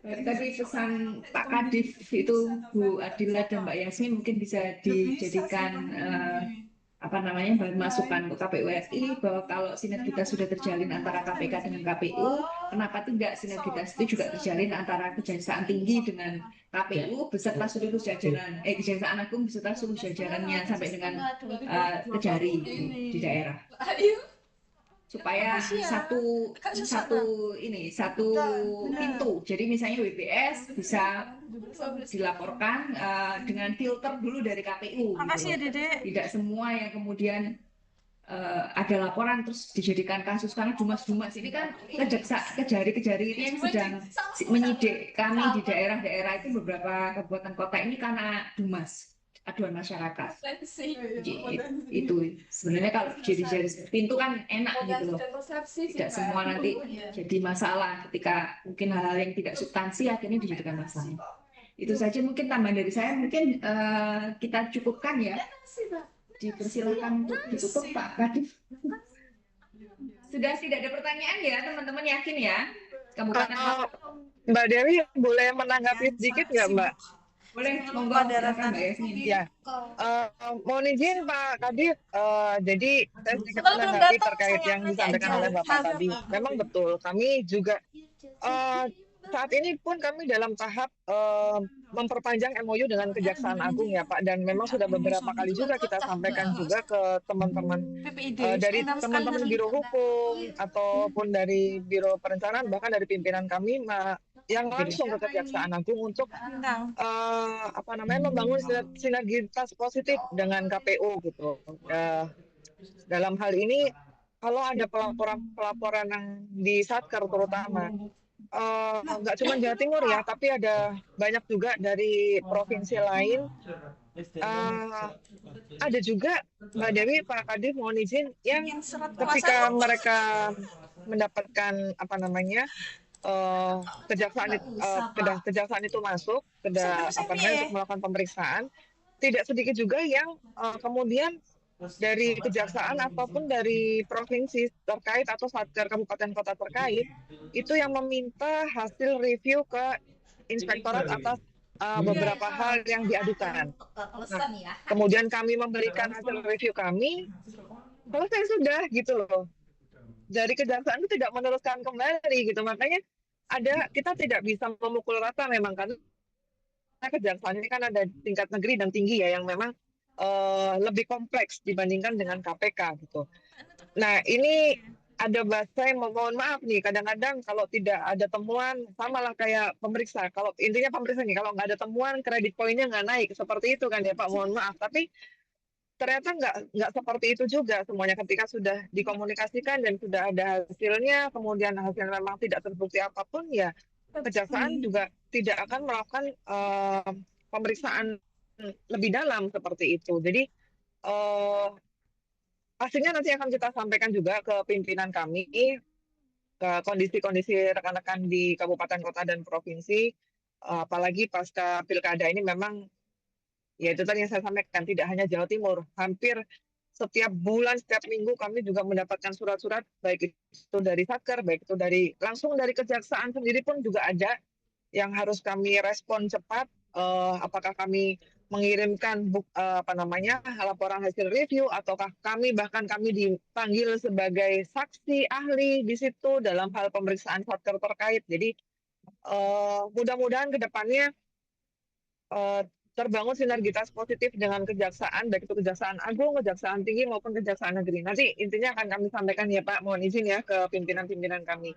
Tadi pesan Pak Kadif itu Bu Adila dan Mbak Yasmin mungkin bisa dijadikan bahan masukan untuk KPU RI bahwa kalau sinergitas sudah terjalin antara KPK dengan KPU, kenapa tidak sinergitas itu juga terjalin antara Kejaksaan Tinggi dengan KPU beserta seluruh jajaran Kejaksaan Agung beserta seluruh jajarannya sampai dengan Kejari di daerah. Supaya satu pintu. Jadi misalnya WBS bisa dilaporkan dengan filter dulu dari KPU. Makasih ya Dede. Tidak semua yang kemudian ada laporan terus dijadikan kasus, karena Dumas ini kan Kejari ini yang sedang menyidik kami di daerah-daerah itu, beberapa kabupaten kota ini karena Dumas, aduan masyarakat. Itu sebenarnya kalau jadi pintu kan enak gitu loh, tidak semua nanti jadi masalah ketika mungkin hal-hal yang tidak substansi akhirnya dijadikan masalah. Itu saja mungkin tambahan dari saya, mungkin kita cukupkan ya. Dipersilakan untuk ditutup Pak Kadif. Sudah tidak ada pertanyaan ya teman-teman, yakin ya? Kabupaten Mbak Dewi boleh menanggapi sedikit nggak Mbak? Boleh, monggo silakan Mbak Yasmin. Ya, mohon izin Pak Kadif, jadi saya sedikit menanggapi terkait yang disampaikan oleh Bapak tadi. Memang betul, kami juga saat ini pun kami dalam tahap memperpanjang MOU dengan Kejaksaan Agung ya Pak, dan memang sudah beberapa kali juga kita sampaikan juga ke teman-teman dari teman-teman Biro Hukum ataupun dari Biro Perencanaan, bahkan dari pimpinan kami yang langsung ke Kejaksaan Agung untuk membangun sinergitas positif dengan KPU gitu. Dalam hal ini kalau ada pelaporan yang di Satker terutama nggak cuma Jawa Timur ya, tapi ada banyak juga dari provinsi lain. Ada juga Mbak Dewi, Pak Kadif mohon izin yang ketika mereka mendapatkan kejaksaan itu masuk untuk melakukan pemeriksaan, tidak sedikit juga yang kemudian dari kejaksaan ataupun dari provinsi terkait atau satker kabupaten kota terkait itu yang meminta hasil review ke inspektorat atas beberapa hal yang diadukan. Kemudian kami memberikan hasil review kami, selesai sudah gitu loh. Dari kejaksaan itu tidak meneruskan kembali gitu, makanya kita tidak bisa memukul rata memang, karena kejaksaan ini kan ada tingkat negeri dan tinggi ya, yang memang lebih kompleks dibandingkan dengan KPK gitu. Nah ini ada bahasa yang mohon maaf nih, kadang-kadang kalau tidak ada temuan sama lah kayak pemeriksa. Kalau intinya pemeriksa nih, kalau nggak ada temuan kredit poinnya nggak naik, seperti itu kan ya Pak, mohon maaf. Tapi ternyata nggak seperti itu juga semuanya. Ketika sudah dikomunikasikan dan sudah ada hasilnya, kemudian hasilnya memang tidak terbukti apapun, ya kejaksaan juga tidak akan melakukan pemeriksaan lebih dalam seperti itu. Jadi hasilnya nanti akan kita sampaikan juga ke pimpinan kami, ke kondisi-kondisi rekan-rekan di kabupaten, kota, dan provinsi. Apalagi pasca pilkada ini memang, ya itu tadi yang saya sampaikan, tidak hanya Jawa Timur, hampir setiap bulan, setiap minggu kami juga mendapatkan surat-surat, baik itu dari Satker, baik itu langsung dari kejaksaan sendiri pun juga ada yang harus kami respon cepat. Apakah kami mengirimkan laporan hasil review, ataukah bahkan kami dipanggil sebagai saksi ahli di situ dalam hal pemeriksaan satker terkait. Jadi mudah-mudahan ke depannya terbangun sinergitas positif dengan kejaksaan, baik itu Kejaksaan Agung, Kejaksaan Tinggi maupun Kejaksaan Negeri. Nanti intinya akan kami sampaikan ya Pak, mohon izin ya ke pimpinan-pimpinan kami.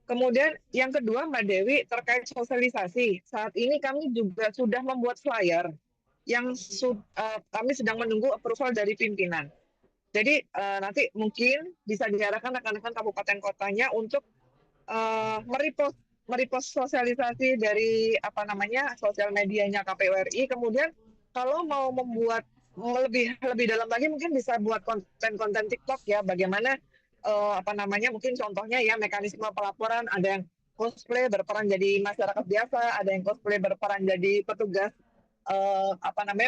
Kemudian yang kedua Mbak Dewi terkait sosialisasi. Saat ini kami juga sudah membuat flyer yang kami sedang menunggu approval dari pimpinan. Jadi nanti mungkin bisa diarahkan rekan-rekan kabupaten kotanya untuk merepost sosialisasi dari sosial medianya KPU RI. Kemudian kalau mau membuat lebih dalam lagi mungkin bisa buat konten-konten TikTok ya, bagaimana mungkin contohnya ya mekanisme pelaporan, ada yang cosplay berperan jadi masyarakat biasa, ada yang cosplay berperan jadi petugas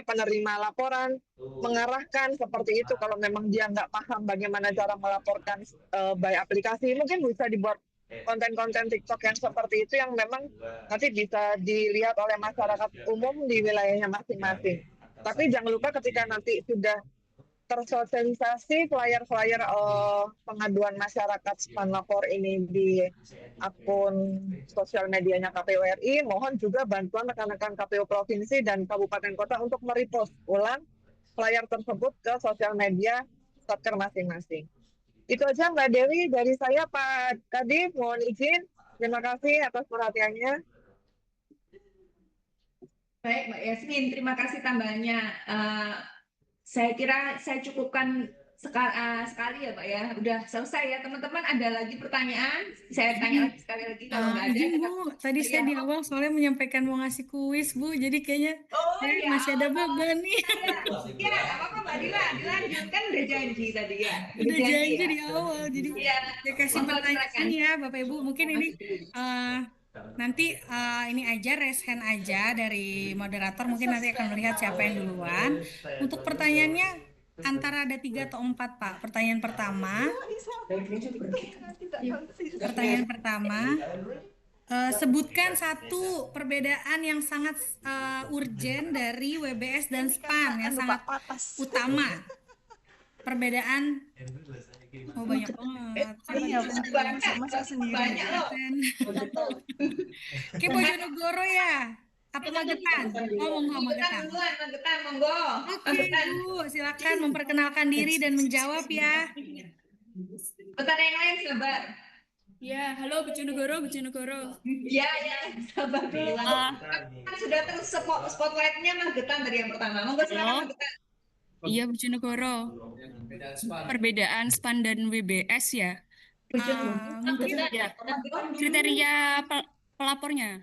penerima laporan, mengarahkan seperti itu. Kalau memang dia nggak paham bagaimana cara melaporkan by aplikasi, mungkin bisa dibuat konten-konten TikTok yang seperti itu yang memang nanti bisa dilihat oleh masyarakat umum di wilayahnya masing-masing. Tapi jangan lupa ketika nanti sudah tersosialisasi flyer-flyer pengaduan masyarakat span lapor ini di akun sosial medianya KPU RI, mohon juga bantuan rekan-rekan KPU Provinsi dan Kabupaten Kota untuk merepost ulang flyer tersebut ke sosial media satker masing-masing. Itu aja Mbak Dewi dari saya, Pak Kadif, mohon izin. Terima kasih atas perhatiannya. Baik, Mbak Yasmin, terima kasih tambahannya. Saya kira saya cukupkan sekali ya Pak ya. Udah selesai ya teman-teman. Ada lagi pertanyaan? Saya tanya lagi sekali lagi kalau nggak ada. Izin Bu, tadi saya di awal soalnya menyampaikan mau ngasih kuis Bu, jadi kayaknya masih ada beban nih. Ya, apa-apa Mbak Dila, dilanjut kan udah janji tadi ya. Udah janji di awal, jadi saya kasih pertanyaan ya Bapak Ibu. Mungkin ini nanti ini aja raise hand aja dari moderator, mungkin nanti akan melihat siapa yang duluan. Untuk pertanyaannya antara ada 3 atau 4 Pak. Pertanyaan pertama, sebutkan satu perbedaan yang sangat urgen dari WBS dan SPAN yang sangat utama. Perbedaan banyak banget. Banyak loh. Oke, Bojonegoro ya? Apa Magetan? Monggo Magetan. Magetan, monggo. Oke, Bu, silakan memperkenalkan diri dan menjawab ya. Pertanyaan yang lain sabar. Ya, halo Bojonegoro. Ya, sabar dulu. Kan sudah terus spotlightnya Magetan dari yang pertama. Monggo silakan Magetan. Iya, Bojonegoro. Perbedaan SPAN dan WBS ya. Mungkin ya, kriteria pelapornya.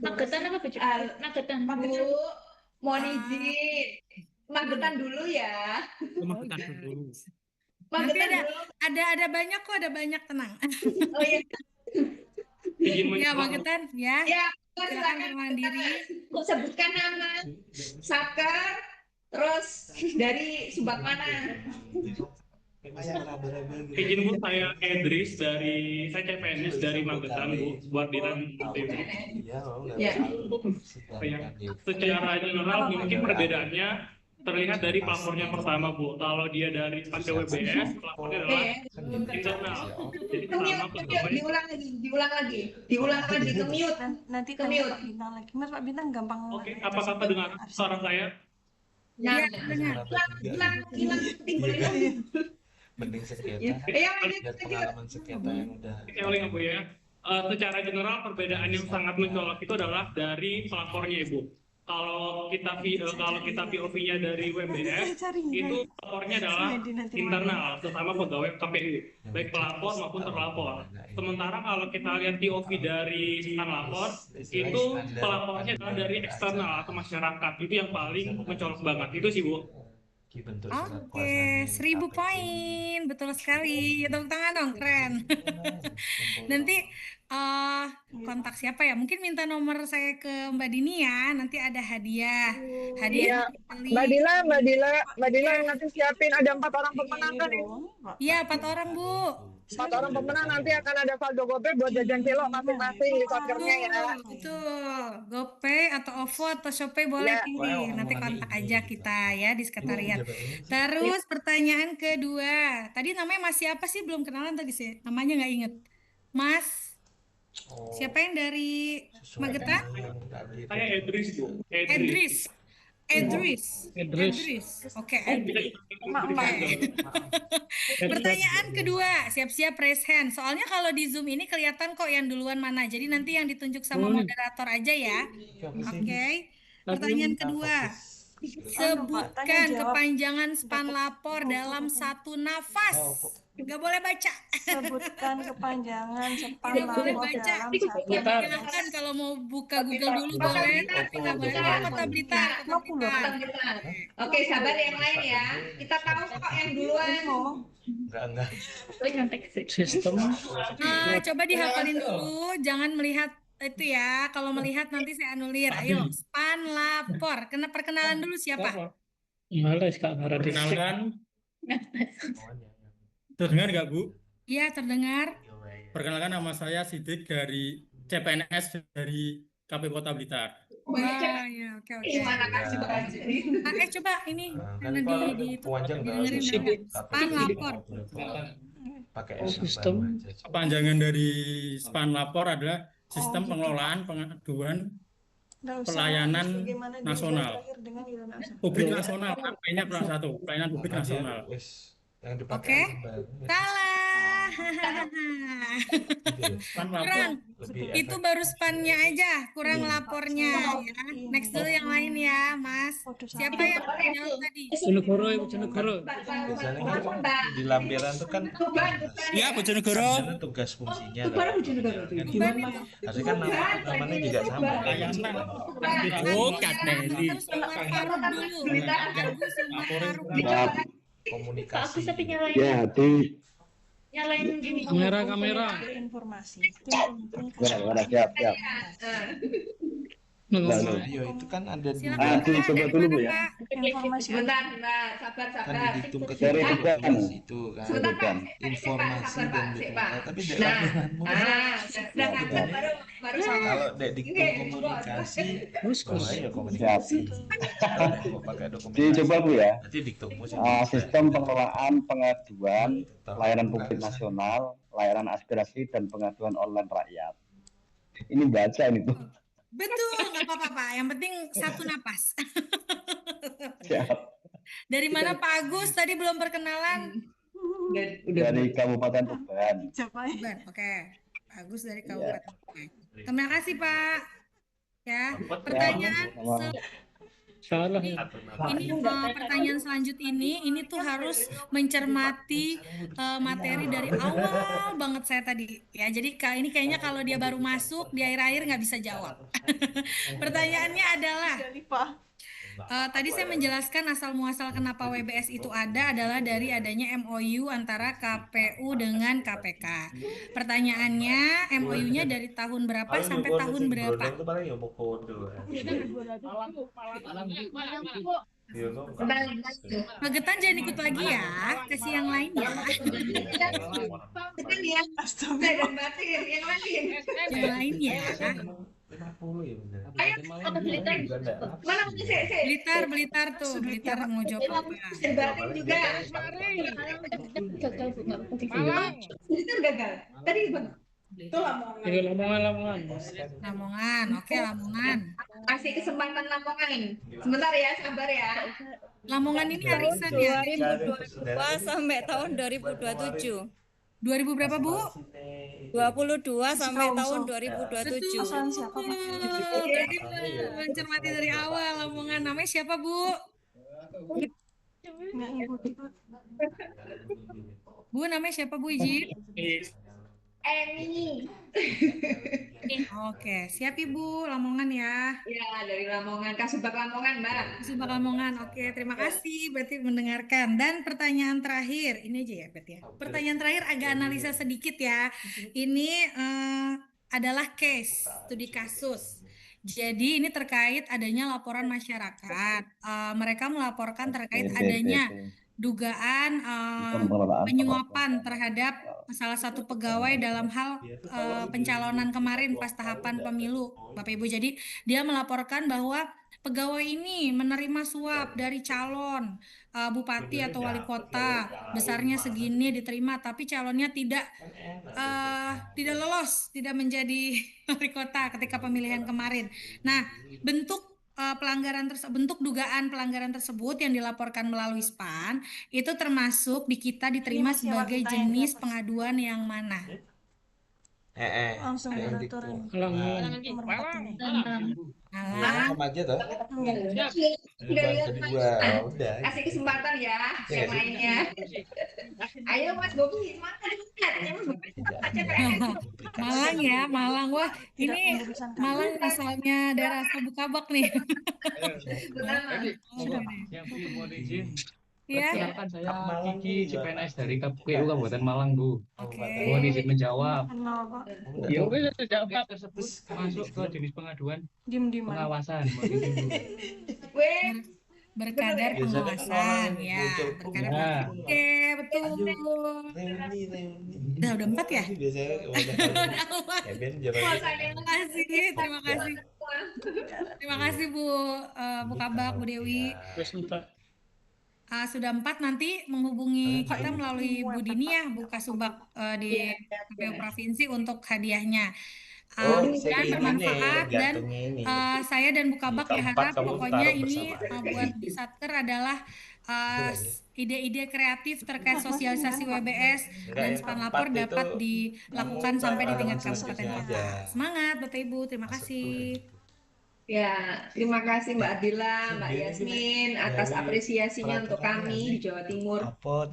Magetan apa Magetan? Bu, mohon izin. Magetan dulu ya. Nanti ada banyak kok, ada banyak, tenang. Oh iya. Ya, Magetan ya. Ya, silakan mandiri. Sebutkan nama, satker, terus dari Subak mana? Izin Bu, saya Edris saya CPNS dari Magetan Bu, buat bidang TV. Ya. Secara general mungkin perbedaannya terlihat dari pelapornya pertama Bu. Kalau dia dari SPAN ke WBS, pelapornya adalah internal. Jadi pertama pegawai. Diulang lagi, ke-mute. Nanti ke-mute. Pak Bintang lagi. Mas Pak Bintang gampang. Oke, apa kata dengar suara saya? Ya, hilang. Mending sengketa. Lihat pengalaman sengketa yang udah. Saya ulang Bu ya. Secara general perbedaan yang sangat mencolok itu adalah dari pelapornya Ibu. Kalau kita POV-nya dari WBS, itu pelapornya adalah internal sesama pegawai KPU, baik pelapor maupun terlapor. Sementara kalau kita lihat POV dari SPAN lapor, itu pelapornya adalah dari eksternal atau masyarakat. Itu yang paling mencolok banget. Itu sih Bu. Oke, 1000 poin, betul sekali. Ya, tepuk tangan dong, keren. Nanti kontak siapa ya? Mungkin minta nomor saya ke Mbak Dini ya. Nanti ada hadiah. Iya, Mbak Dila nanti siapin ada 4 orang pemenang kan? Iya, 4 orang Bu. 4 orang pemenang nanti akan ada saldo GoPay buat jajan cilok masing-masing di vouchernya ya. Betul. GoPay atau OVO atau Shopee boleh Ya. pilih. Nanti kontak aja kita ya di sekretariat. Terus pertanyaan kedua. Tadi namanya Mas siapa sih? Belum kenalan tadi sih. Namanya nggak inget. Mas. Siapa yang dari Magetan? Saya Edris, Bu. Edris. Oke, Edris. Pertanyaan kedua, siap-siap raise hand. Soalnya kalau di Zoom ini kelihatan kok yang duluan mana. Jadi nanti yang ditunjuk sama moderator aja ya. Oke. Pertanyaan kedua. Sebutkan kepanjangan span lapor dalam satu nafas. Nggak boleh baca. Sebutkan kepanjangan span Tidak boleh lapor baca. dalam satu Silahkan kalau mau buka Google dulu boleh, tapi nggak boleh. Kota Blitar. Oke, sabar yang lain ya. Kita tahu kok yang duluan. Enggak. Sistem. Coba dihafalin dulu, jangan melihat itu ya. Kalau melihat nanti saya anulir. Ayo, span lapor. Kena perkenalan dulu siapa? Males Kak Haradi. Perkenalkan. Terdengar nggak, Bu? Iya, terdengar. Perkenalkan, nama saya Sidik dari CPNS dari KPU Kota Blitar. Wah, ya, oke. Gimana kasih Coba ini karena didengerin span lapor. Pakai sistem. Kepanjangan dari span lapor adalah sistem pengelolaan pengaduan pelayanan nasional. Publik nasional, P-nya pelayanan publik nasional. Oke, salah. Kurang. Itu baru spannya aja, kurang lapornya ya. Next dulu yang lain ya, Mas. Siapa yang jawab tadi? Bojonegoro, Bojonegoro. Biasanya kan di lampiran tuh kan Iya, Bojonegoro. tugas fungsinya harusnya kan namanya juga sama. Bukan dari Komunikasi. Ya, Nyalain gini. Kamera. Informasi. siap. Iya, itu kan ada di Coba dulu Bu ya. Informasi. Bentar, sabar. kan dihitung ke Dari itu kan informasi dan tapi di lampiranmu baru kalau diktum komunikasi ya komunikasi mau pakai dokumentasi Coba Bu ya. nanti diktummu Sistem pengelolaan pengaduan layanan publik nasional, layanan aspirasi dan pengaduan online rakyat. Ini baca ini tuh. Betul, nggak apa-apa, Pak. Yang penting satu napas. Siap. Dari mana Pak Agus? Tadi belum perkenalan. Dari Kabupaten Tuban. Tuban, oke. Pak Agus dari Kabupaten Tuban. Terima kasih, Pak. Ya, pertanyaan Salah. ini pertanyaan selanjutnya ini tuh harus mencermati materi dari awal banget saya tadi ya. Jadi ini kayaknya kalau dia baru masuk di akhir-akhir nggak bisa jawab. Pertanyaannya adalah tadi saya menjelaskan asal muasal kenapa WBS itu adalah dari adanya MOU antara KPU dengan KPK. Pertanyaannya MOU-nya dari tahun berapa sampai tahun berapa? Magetan jangan ikut lagi ya, kasih yang lain ya. Yang lain ya. 50 ya bener. Ayo, mana Blitar tuh, Blitar mau jawab apa? Batin juga. Blitar gagal. Tadi bang. Itu Lamongan. Lamongan, oke Lamongan. Kasih kesempatan Lamongan. Sebentar ya, sabar ya. Lamongan ini arisan ya. 2022 sampai tahun 2027. 2000 berapa Bu? 22 sampai tahun 2027. Jadi mencermati dari awal Lamongan. Namanya siapa Bu? Bu namanya siapa Bu Iji? Emi. Oke, siap Ibu, Lamongan ya. Ya, dari Lamongan, Kasubag Lamongan, Mbak. Kasubag Lamongan. Oke, terima kasih berarti mendengarkan. Dan pertanyaan terakhir, ini aja ya berarti ya. Pertanyaan terakhir agak analisa sedikit ya. Ini adalah case, studi kasus. Jadi ini terkait adanya laporan masyarakat. Mereka melaporkan terkait adanya dugaan penyuapan terhadap salah satu pegawai dalam hal pencalonan kemarin pas tahapan pemilu, Bapak Ibu. Jadi dia melaporkan bahwa pegawai ini menerima suap dari calon bupati atau wali kota, besarnya segini diterima, tapi calonnya tidak lolos, tidak menjadi wali kota ketika pemilihan kemarin. Nah, bentuk bentuk dugaan pelanggaran tersebut yang dilaporkan melalui SPAN itu termasuk di kita diterima sebagai jenis pengaduan yang mana? Langsung Ayo, turun. Alah. Sama aja toh. Udah Kedua, udah. kasih kesempatan ya yang lainnya. Ayo Mas Bobi, semangat. Malang ya, Malang. Wah, ini Malang asalnya daerah Sabukabak nih. Yang mohon izin. Ya. Perkenalkan saya Kiki CPNS dari KPU Kabupaten Malang, Bu. Oke. Mohon izin menjawab. Ya Oke, wes jawab tersebut masuk ke jenis pengaduan pengawasan. Mohon izin, Bu. Berkadar pengawasan ya, berkadar Ya. Oke, betul. Udah 4 ya? Terima kasih Bu Kabak, Bu Dewi. Sudah 4, nanti menghubungi kita melalui Bu Dini ya, Bu Kasubag di KPU Provinsi untuk hadiahnya. Dan bermanfaat dan saya dan Bu Kabak berharap pokoknya ini buat Satker adalah ide-ide kreatif terkait sosialisasi WBS dan SPAN lapor dapat dilakukan sampai di tingkat kabupaten kota. Semangat Bapak Ibu, terima kasih. Ya, terima kasih Mbak Adila, Mbak Yasmin atas apresiasinya untuk kami di Jawa Timur.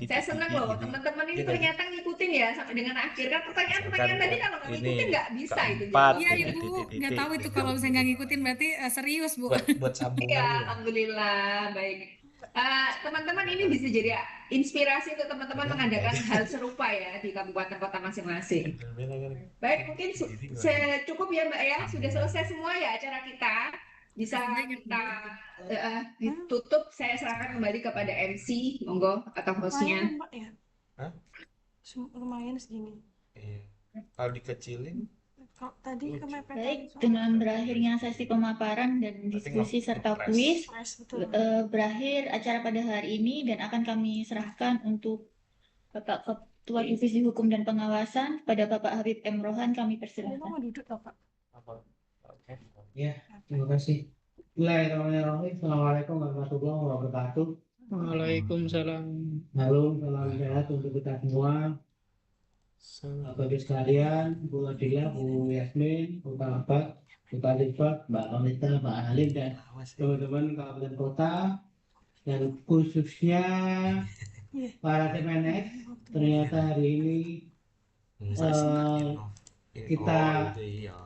Saya senang loh, teman-teman ini ternyata ngikutin ya sampai dengan akhir. Kan pertanyaan-pertanyaan tadi kalau nggak ngikutin nggak bisa itu. Iya Ibu, nggak tahu itu kalau misalnya nggak ngikutin berarti serius Bu. Buat sambungan. Iya, alhamdulillah baik. Teman-teman ini bisa jadi inspirasi untuk teman-teman mengadakan hal serupa ya di kabupaten kota masing-masing. Baik, mungkin cukup ya Mbak ya, sudah selesai semua ya acara kita. Bisa kita ditutup, saya serahkan kembali kepada MC, monggo atau hostnya. Lumayan segini. Iya. Kalau dikecilin Tadi kemepet. Baik, dengan berakhirnya sesi pemaparan dan diskusi serta kuis, berakhir acara pada hari ini dan akan kami serahkan untuk Bapak Ketua Divisi Hukum dan Pengawasan pada Bapak Habib M. Rohan, kami persilahkan. Mau duduk Bapak? Ya, terima kasih. Bismillahirrahmanirrahim. Assalamualaikum warahmatullahi wabarakatuh. Waalaikumsalam. Halo, salam sehat untuk kita semua. Bapak sekalian, Bu Adila, Bu Yasmin, Bu Kabak, Bu Kalifat, Mbak Kamita, Mbak Halim, dan teman-teman kabupaten kota, dan khususnya para CPNS. Ternyata hari ini kita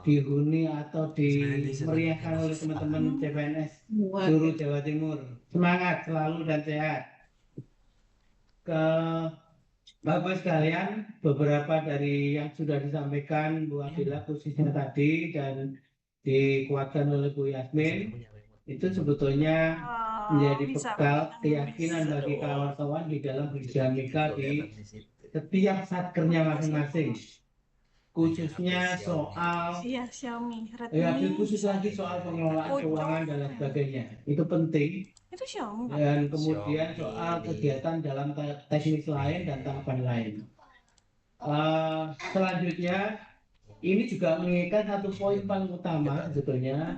dihuni atau dimeriahkan oleh teman-teman CPNS seluruh Jawa Timur. Semangat selalu dan sehat. Bapak sekalian, beberapa dari yang sudah disampaikan Bu Adila khususnya tadi dan dikuatkan oleh Bu Yasmin, itu sebetulnya menjadi bekal keyakinan bagi kawan-kawan di dalam berdinamika di setiap satkernya masing-masing. Khususnya soal Xiaomi, khusus lagi soal pengelolaan keuangan dan lain sebagainya. Itu penting. Itu Xiaomi. Dan kemudian soal kegiatan dalam teknis lain dan tahapan lain. Selanjutnya, ini juga mengingatkan satu poin paling utama sebetulnya.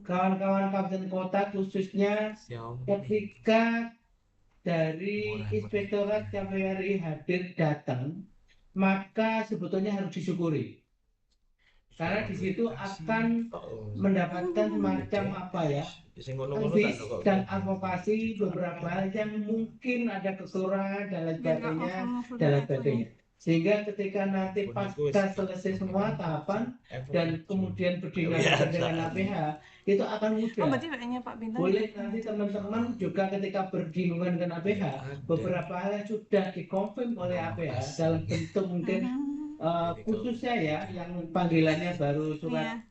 Kawan-kawan kabupaten kota khususnya ketika dari Inspektorat KPRI hadir datang, maka sebetulnya harus disyukuri. Karena di situ akan mendapatkan semacam servis dan advokasi beberapa hal yang mungkin ada kekurangan dan lain sebagainya. Sehingga ketika nanti pasca selesai semua tahapan dan kemudian berdinamika dengan APH, itu akan mudah. Boleh nanti teman-teman juga ketika berdinamika dengan APH, beberapa hal yang sudah dikonfirm oleh APH dalam bentuk mungkin khususnya ya yang panggilannya baru surat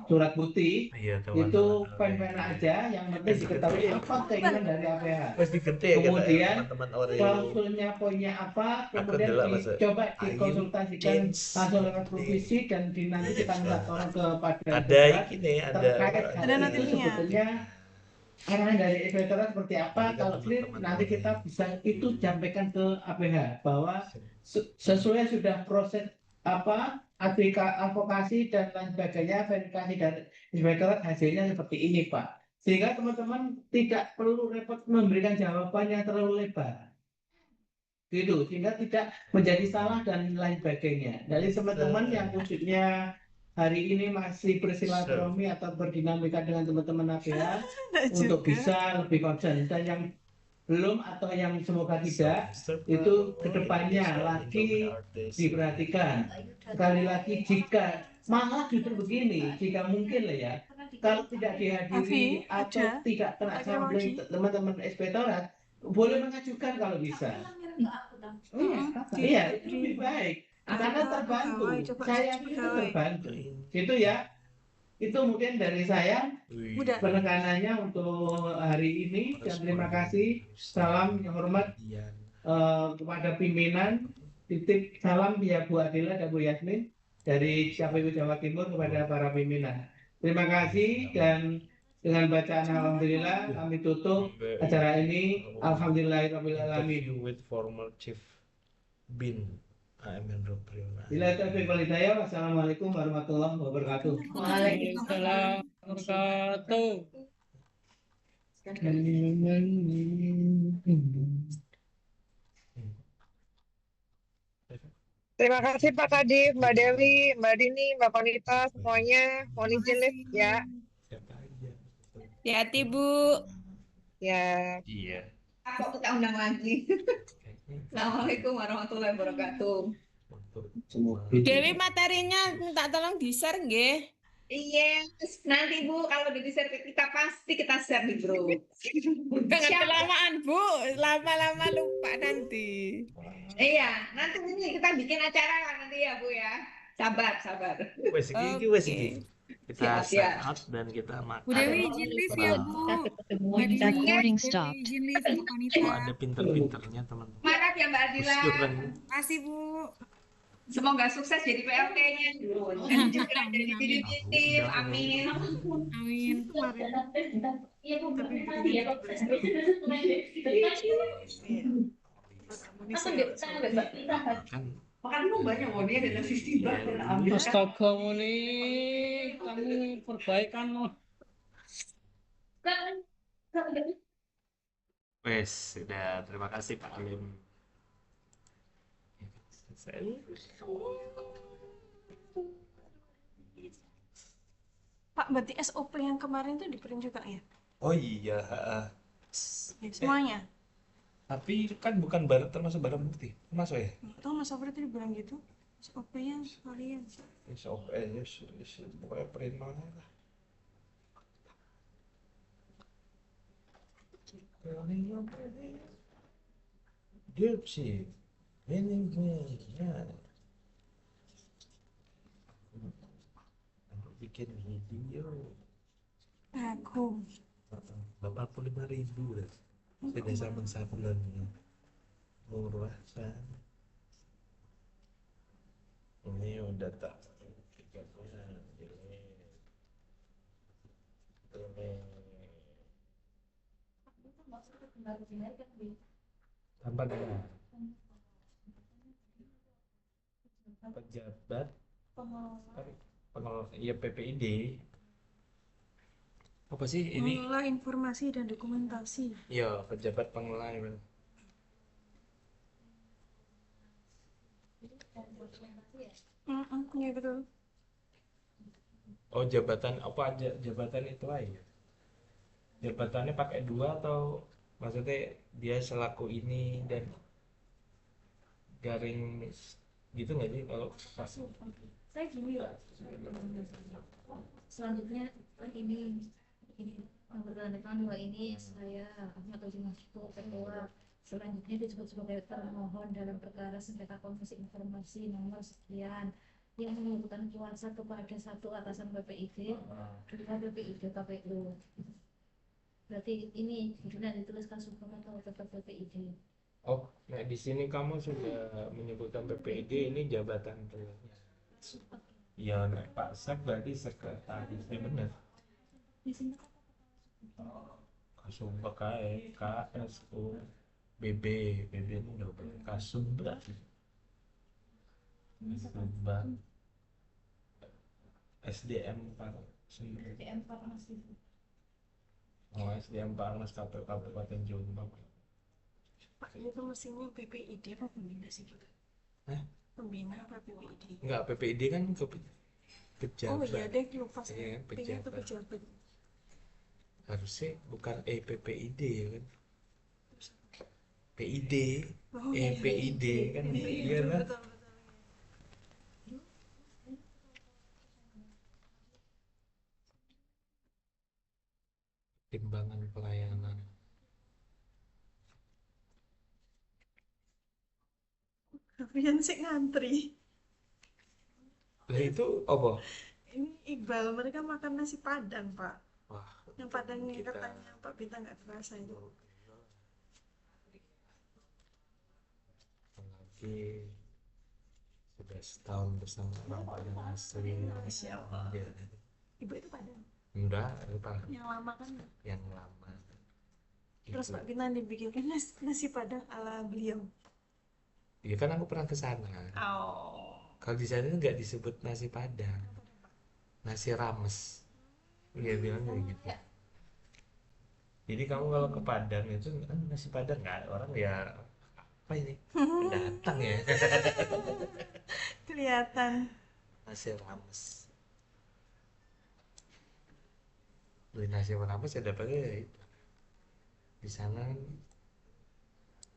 surat bukti Iya, itu pen-pen aja yang penting diketahui apa keinginan dari APH. Wes digede ya Kemudian teman-teman Oreo. klausulnya poinnya apa, kemudian dicoba dikonsultasikan langsung lewat provisi dan nanti kita minta tolong kepada ada ini ada nanti sebetulnya arahan dari inspektorat seperti apa. Kalau clear nanti kita bisa itu sampaikan ke APH bahwa sesuai sudah proses advokasi dan lain sebagainya, verifikasi dari inspektorat hasilnya seperti ini Pak, sehingga teman-teman tidak perlu repot memberikan jawaban yang terlalu lebar gitu, sehingga tidak menjadi salah dan lain sebagainya. Jadi teman-teman yang wujudnya hari ini masih bersilaturahmi atau berdinamika dengan teman-teman APH untuk bisa lebih concern, dan yang belum atau yang semoga tidak itu kedepannya lagi diperhatikan. Sekali lagi jika malah justru begini, jika mungkin lah ya, kalau tidak dihadiri atau tidak kena sampling teman-teman inspektorat, boleh mengajukan kalau bisa. Iya, itu lebih baik karena terbantu. Saya itu terbantu. Itu ya. Itu mungkin dari saya penekanannya untuk hari ini, dan terima kasih. Salam yang hormat kepada pimpinan. Titip salam ya Bu Adila dan Bu Yasmin dari KPU Jawa Timur kepada para pimpinan. Terima kasih, dan dengan bacaan alhamdulillah kami tutup acara ini. Alhamdulillahirrahmanirrahim. With former Chief Bin Hendro Priyono. Bila taufiq wal hidayah, wassalamualaikum warahmatullahi wabarakatuh. Waalaikumsalam warahmatullahi Terima kasih Pak Kadif, Mbak Dewi, Mbak Dini, Mbak Konita, semuanya. Mohon izin lift ya. Hati-hati Bu. Ya. Iya. Kok kita undang lagi. Assalamualaikum warahmatullahi wabarakatuh. Dewi, materinya minta tolong di-share nggih. Iya, nanti Bu kalau di share ke kita pasti kita share di grup. Jangan kelamaan Bu, lama-lama lupa nanti. Iya, nanti ini kita bikin acara nanti ya Bu ya. Sabar. Wes iki. Kita Siap. out dan kita makan. Bu Dewi izin live ya Bu. Recording stopped. Izin live Bu Panita. Ada pinter-pinternya teman-teman. Maaf ya Mbak Adila. Makasih Bu. Semoga sukses jadi PLT-nya. Dan juga jadi definitif. Amin. Amin. Makan lu banyak mau dia ada 50 baht dan ambil. Astaga Muni, kamu perbaikan loh. Wes, sudah. Terima kasih Pak Alim. Pak, berarti SOP yang kemarin tuh di-print juga ya? Oh iya. Semuanya? Tapi kan bukan termasuk barang bukti, termasuk ya? Tahu Mas Sobri tadi bilang gitu. SOP-nya sekalian. SOP ya, pokoknya print mana lah. Dia sih, ini ya. Bikin video. Aku. 85.000 lah. Sudah sama sabulannya. Murah kan. Ini udah tak. Tambah pejabat pengelola ya PPID. Apa sih ini? Pengelola informasi dan dokumentasi. Ya, pejabat pengelola. Iya betul. Oh, jabatan apa aja? Jabatan itu aja. Jabatannya pakai dua atau maksudnya dia selaku ini dan garing gitu nggak sih kalau pas? Saya gini Pak. Selanjutnya ini bertanda bahwa ini saya Ahmad Ojimas ketua. Selanjutnya disebut sebagai termohon dalam perkara sengketa komisi informasi nomor sekian yang menyebutkan kuasa kepada satu atasan BPID, dua BPID KPU. Berarti ini judulnya ditulis Kasubag atau tetap BPID. Oh, nah di sini kamu sudah menyebutkan BPID ini jabatan telurnya. Ya, nah, Pak Sek berarti sekretarisnya benar. Di sini Kasubag kae KSU BB ini udah bener. Kasubag SDM Pak SDM Parnas itu. Oh, SDM Parnas KPU Kabupaten Jombang. Pak, ini tuh mesinnya BPID apa pembina sih Pak? Hah? Pembina apa BPID? Enggak, PPID kan pejabat. Oh iya deh, lupa Iya, saya. Pengen tuh pejabat. pejabat. Harusnya bukan PPID ya kan? PID, Oh iya, PID kan iya, dia lah. betul. Timbangan pelayanan. Kalian sih ngantri. Lah itu apa? Ini Iqbal, mereka makan nasi Padang, Pak. Wah, Yang Padang yang kita katanya Pak Bita nggak terasa itu. lagi sudah setahun bersama orang Padang asli. Masya Allah. Ya. Ibu itu Padang. Enggak, itu Padang. Yang lama kan? Yang lama. Terus Itu. Pak Bita dibikinkan nasi Padang ala beliau. Ya kan aku pernah ke sana. Oh. Kalau di sana nggak disebut nasi Padang, nasi rames. Dia bilangnya gitu. Jadi kamu kalau ke Padang itu nasi Padang nggak ada orang ya apa ini pendatang ya. Kelihatan. Nasi rames. Beli nasi rames ya dapatnya ya itu. Di sana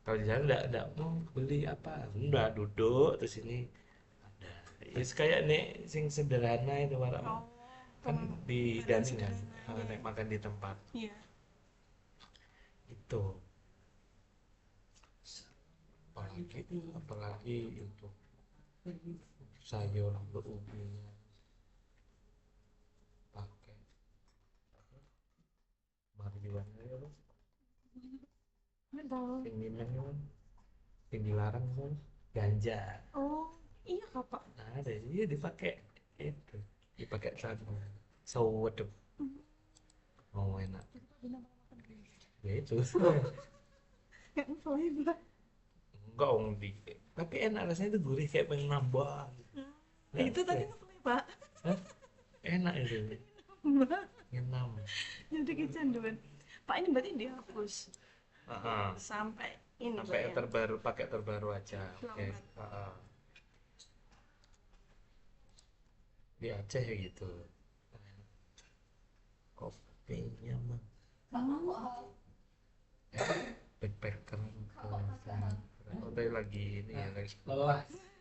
kalau di sana enggak mau beli apa, udah duduk terus ini ada. Ya kayak nih sing sederhana itu warna kan di dining kan, nek makan di tempat. Iya. Itu apalagi itu sayur berubinya pakai marijuana ya bos, yang diminum yang dilarang kan ganja. Oh iya Pak. Nah, ada iya dipakai itu dipakai sagu sawet mau enak ya itu. Enggak om di tapi enak rasanya itu gurih kayak pengen nambah gitu. Nah, Itu tadi ngeplay Pak. Hah? Enak itu Mbak. ngenam. Jadi kecanduan. Pak ini berarti dihapus Heeh. sampai ini Sampai Pak, ya? terbaru pakai terbaru aja. Oke. Lambat. Di Aceh gitu. Kopinya mah backpacker ke sana. Udah lagi ini ya guys. Lelah.